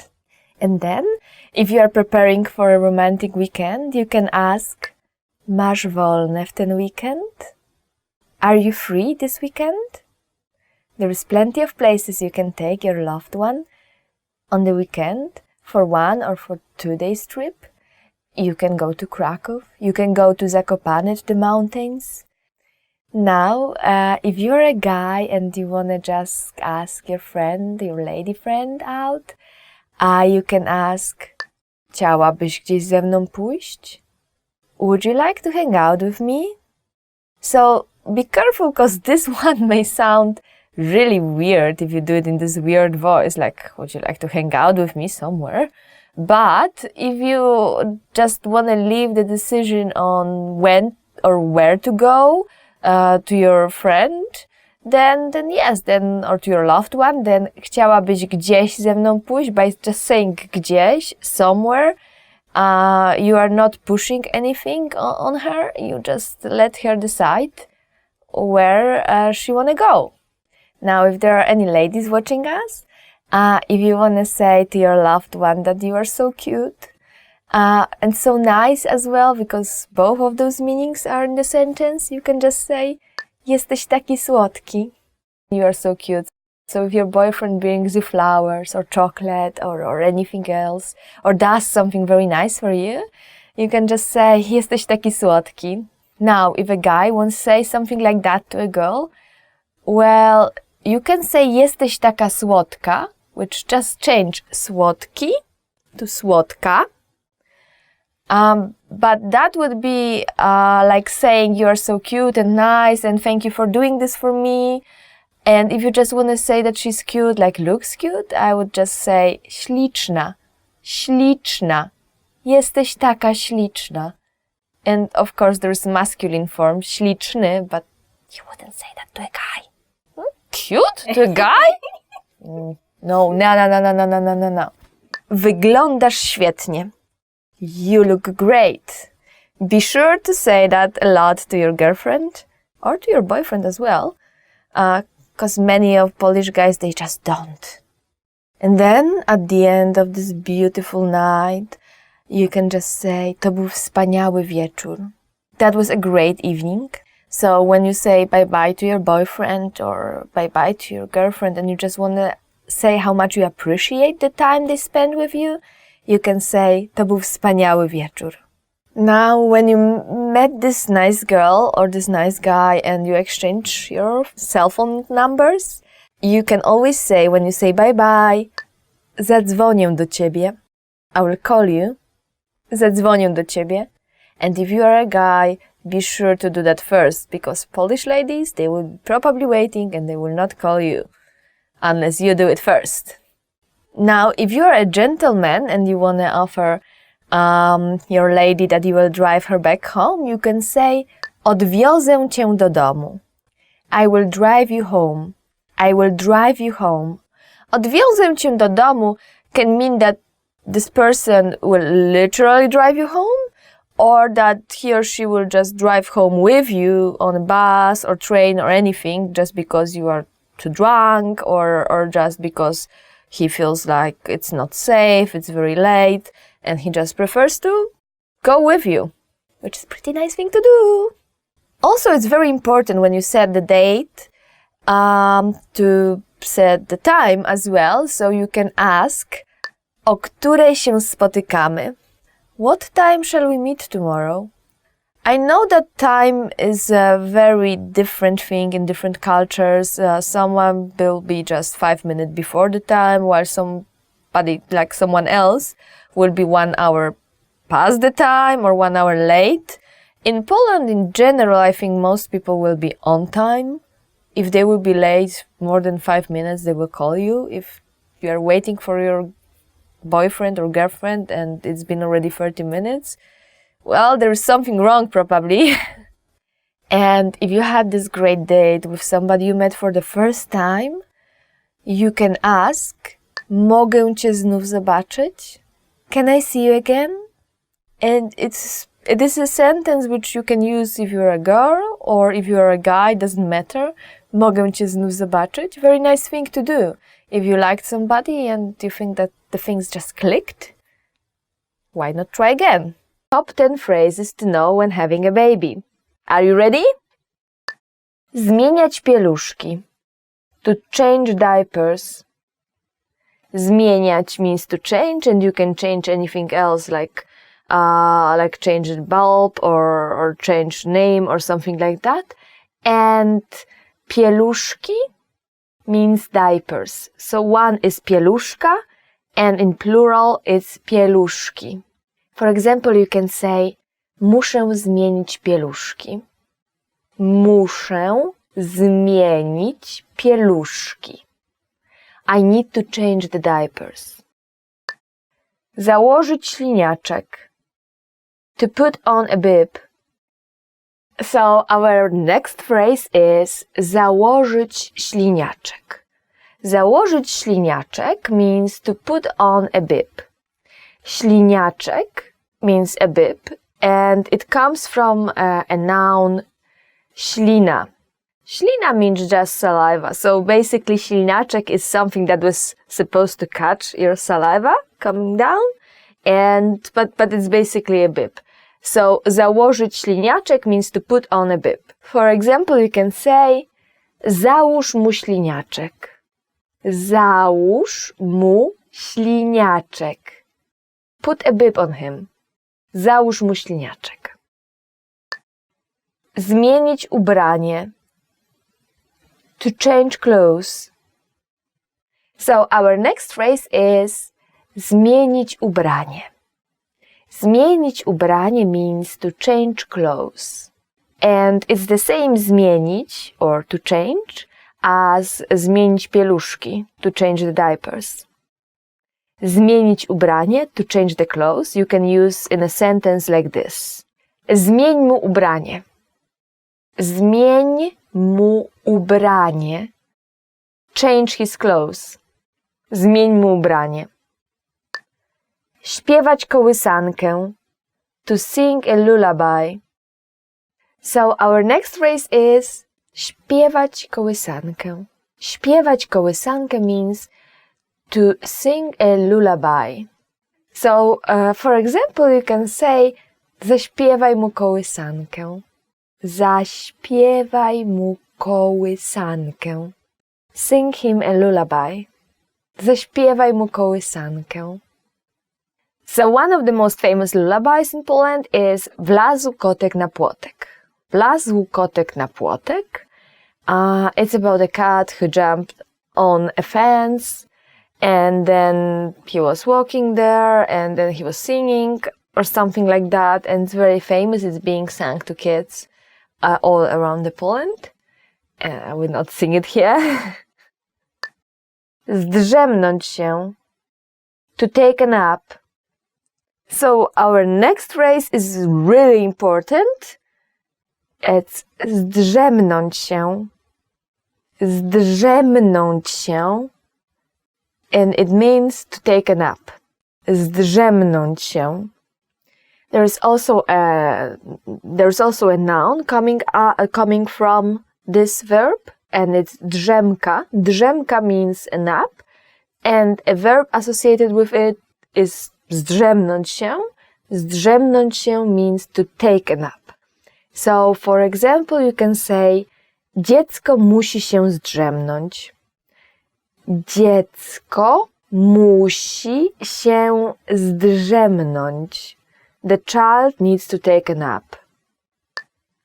And then, if you are preparing for a romantic weekend, you can ask, masz wolne w ten weekend? Are you free this weekend? There is plenty of places you can take your loved one on the weekend for 1 or for 2 days trip. You can go to Krakow, you can go to Zakopane, to the mountains. Now, if you're a guy and you wanna just ask your friend, your lady friend out, you can ask, chciałabyś gdzieś ze mną pójść? Would you like to hang out with me? So be careful, because this one may sound really weird if you do it in this weird voice, like, would you like to hang out with me somewhere? But if you just want to leave the decision on when or where to go to your friend, then yes, or to your loved one, then chciałabyś gdzieś ze mną pójść, by just saying gdzieś, somewhere, you are not pushing anything on her, you just let her decide where she wanna go. Now, if there are any ladies watching us, if you want to say to your loved one that you are so cute and so nice as well, because both of those meanings are in the sentence, you can just say, jesteś taki słodki. You are so cute. So if your boyfriend brings you flowers or chocolate or anything else, or does something very nice for you, you can just say, jesteś taki słodki. Now, if a guy wants to say something like that to a girl, well, you can say jesteś taka słodka, which just change słodki to słodka. But that would be like saying you are so cute and nice and thank you for doing this for me. And if you just want to say that she's cute, like looks cute, I would just say śliczna, śliczna. Jesteś taka śliczna. And of course there's masculine form, śliczny, but you wouldn't say that to a guy. Cute? To a guy? No. Wyglądasz świetnie. You look great. Be sure to say that a lot to your girlfriend or to your boyfriend as well, because many of Polish guys, they just don't. And then at the end of this beautiful night, you can just say, to był wspaniały wieczór. That was a great evening. So when you say bye-bye to your boyfriend or bye-bye to your girlfriend and you just want to say how much you appreciate the time they spend with you, you can say, to był wspaniały wieczór. Now, when you met this nice girl or this nice guy and you exchange your cell phone numbers, you can always say, when you say bye-bye, zadzwonię do ciebie. I will call you. Zadzwonię do ciebie. And if you are a guy, be sure to do that first, because Polish ladies, they will be probably waiting and they will not call you unless you do it first. Now, if you are a gentleman and you want to offer your lady that you will drive her back home, you can say, odwiozę cię do domu. I will drive you home. I will drive you home. Odwiozę cię do domu can mean that this person will literally drive you home, or that he or she will just drive home with you on a bus or train or anything, just because you are too drunk, or just because he feels like it's not safe, it's very late, and he just prefers to go with you, which is a pretty nice thing to do. Also, it's very important when you set the date to set the time as well, so you can ask, o której się spotykamy? What time shall we meet tomorrow? I know that time is a very different thing in different cultures. Someone will be just 5 minutes before the time, while somebody, like someone else, will be 1 hour past the time or 1 hour late. In Poland, in general, I think most people will be on time. If they will be late more than 5 minutes, they will call you. If you are waiting for your boyfriend or girlfriend and it's been already 30 minutes, well, there is something wrong probably. And if you had this great date with somebody you met for the first time, you can ask, mogę cię znów zobaczyć? Can I see you again? And it is a sentence which you can use if you're a girl or if you're a guy, doesn't matter. Mogę cię znów zobaczyć? Very nice thing to do. If you liked somebody and you think that the things just clicked, why not try again? Top 10 phrases to know when having a baby. Are you ready? Zmieniać pieluszki. To change diapers. Zmieniać means to change, and you can change anything else like change the bulb or change name or something like that. And pieluszki means diapers. So one is pieluszka, and in plural it's pieluszki. For example, you can say muszę zmienić pieluszki. Muszę zmienić pieluszki. I need to change the diapers. Założyć śliniaczek. To put on a bib. So our next phrase is założyć śliniaczek. Założyć śliniaczek means to put on a bib. Śliniaczek means a bib, and it comes from a noun ślina. Ślina means just saliva. So basically śliniaczek is something that was supposed to catch your saliva coming down, but it's basically a bib. So założyć śliniaczek means to put on a bib. For example, you can say załóż mu śliniaczek. Załóż mu śliniaczek. Put a bib on him. Załóż mu śliniaczek. Zmienić ubranie. To change clothes. So our next phrase is zmienić ubranie. Zmienić ubranie means to change clothes. And it's the same zmienić or to change as zmienić pieluszki, to change the diapers. Zmienić ubranie, to change the clothes, you can use in a sentence like this. Zmień mu ubranie. Zmień mu ubranie. Change his clothes. Zmień mu ubranie. Śpiewać kołysankę. To sing a lullaby. So our next phrase is śpiewać kołysankę. Śpiewać kołysankę means to sing a lullaby. So, for example, you can say zaśpiewaj mu kołysankę. Zaśpiewaj mu kołysankę. Sing him a lullaby. Zaśpiewaj mu kołysankę. So one of the most famous lullabies in Poland is Wlazł kotek na płotek. Wlazł kotek na płotek. It's about a cat who jumped on a fence and then he was walking there and then he was singing or something like that, and it's very famous. It's being sung to kids all around the Poland. I will not sing it here. Zdrzemnąć się. To take a nap. So our next phrase is really important. It's zdrzemnąć się. Zdrzemnąć się. And it means to take a nap. Zdrzemnąć się. There's also a noun coming from this verb, and it's drzemka. Drzemka means a nap, and a verb associated with it is zdrzemnąć się. Zdrzemnąć się means to take a nap. So, for example, you can say dziecko musi się zdrzemnąć. Dziecko musi się zdrzemnąć. The child needs to take a nap.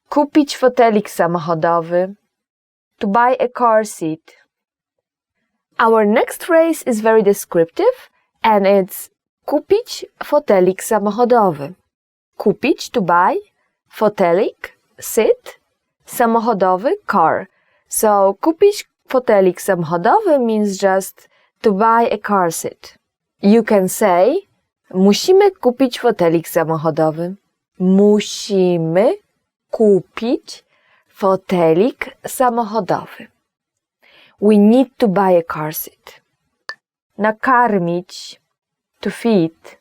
Kupić fotelik samochodowy. To buy a car seat. Our next phrase is very descriptive, and it's kupić fotelik samochodowy. Kupić, to buy, fotelik, sit, samochodowy, car. So, kupić fotelik samochodowy means just to buy a car seat. You can say musimy kupić fotelik samochodowy. Musimy kupić fotelik samochodowy. We need to buy a car seat. Nakarmić. To feed.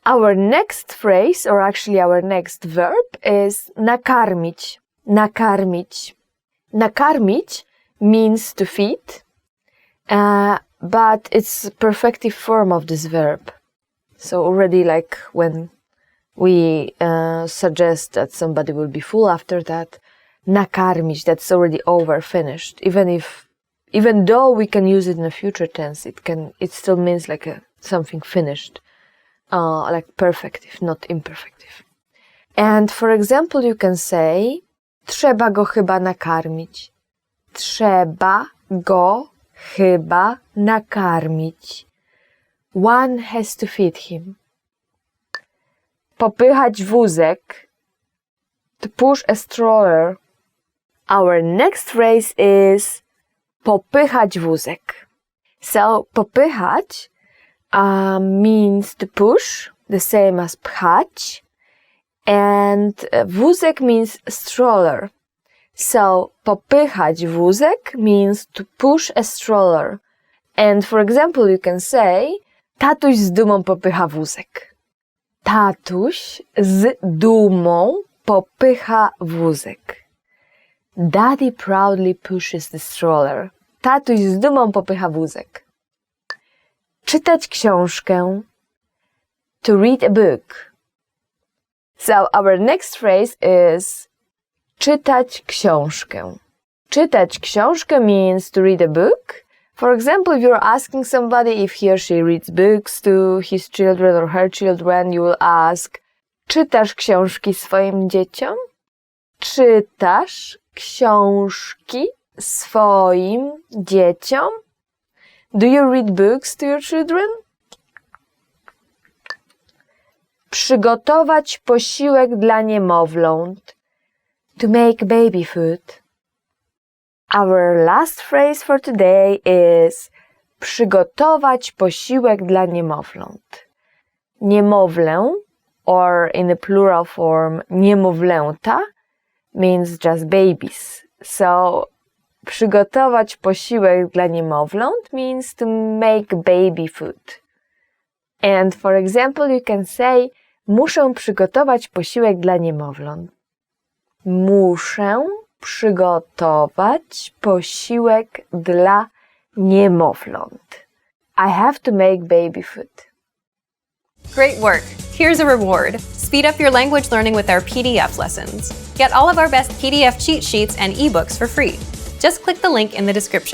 Our next phrase, or actually our next verb, is nakarmić. Nakarmić. Nakarmić means to feed, but it's perfective form of this verb. So already, like when we suggest that somebody will be full after that, nakarmić, that's already over, finished. Even though we can use it in a future tense, it still means like something finished, like perfective, not imperfective. And for example, you can say Trzeba go chyba nakarmić. Trzeba go chyba nakarmić. One has to feed him. Popychać wózek. To push a stroller. Our next phrase is popychać wózek. So, popychać means to push, the same as pchać. And wózek means stroller. So, popychać wózek means to push a stroller. And for example, you can say, tatuś z dumą popycha wózek. Tatuś z dumą popycha wózek. Daddy proudly pushes the stroller. Tatuś z dumą popycha wózek. Czytać książkę. To read a book. So our next phrase is czytać książkę. Czytać książkę means to read a book. For example, if you're asking somebody if he or she reads books to his children or her children, you will ask, czytasz książki swoim dzieciom? Czytasz książki swoim dzieciom? Do you read books to your children? Przygotować posiłek dla niemowląt. To make baby food. Our last phrase for today is przygotować posiłek dla niemowląt. Niemowlę, or in the plural form niemowlęta, means just babies. So, przygotować posiłek dla niemowląt means to make baby food. And for example, you can say, muszę przygotować posiłek dla niemowląt. Muszę przygotować posiłek dla niemowląt. I have to make baby food.
Great work! Here's a reward. Speed up your language learning with our PDF lessons. Get all of our best PDF cheat sheets and ebooks for free. Just click the link in the description.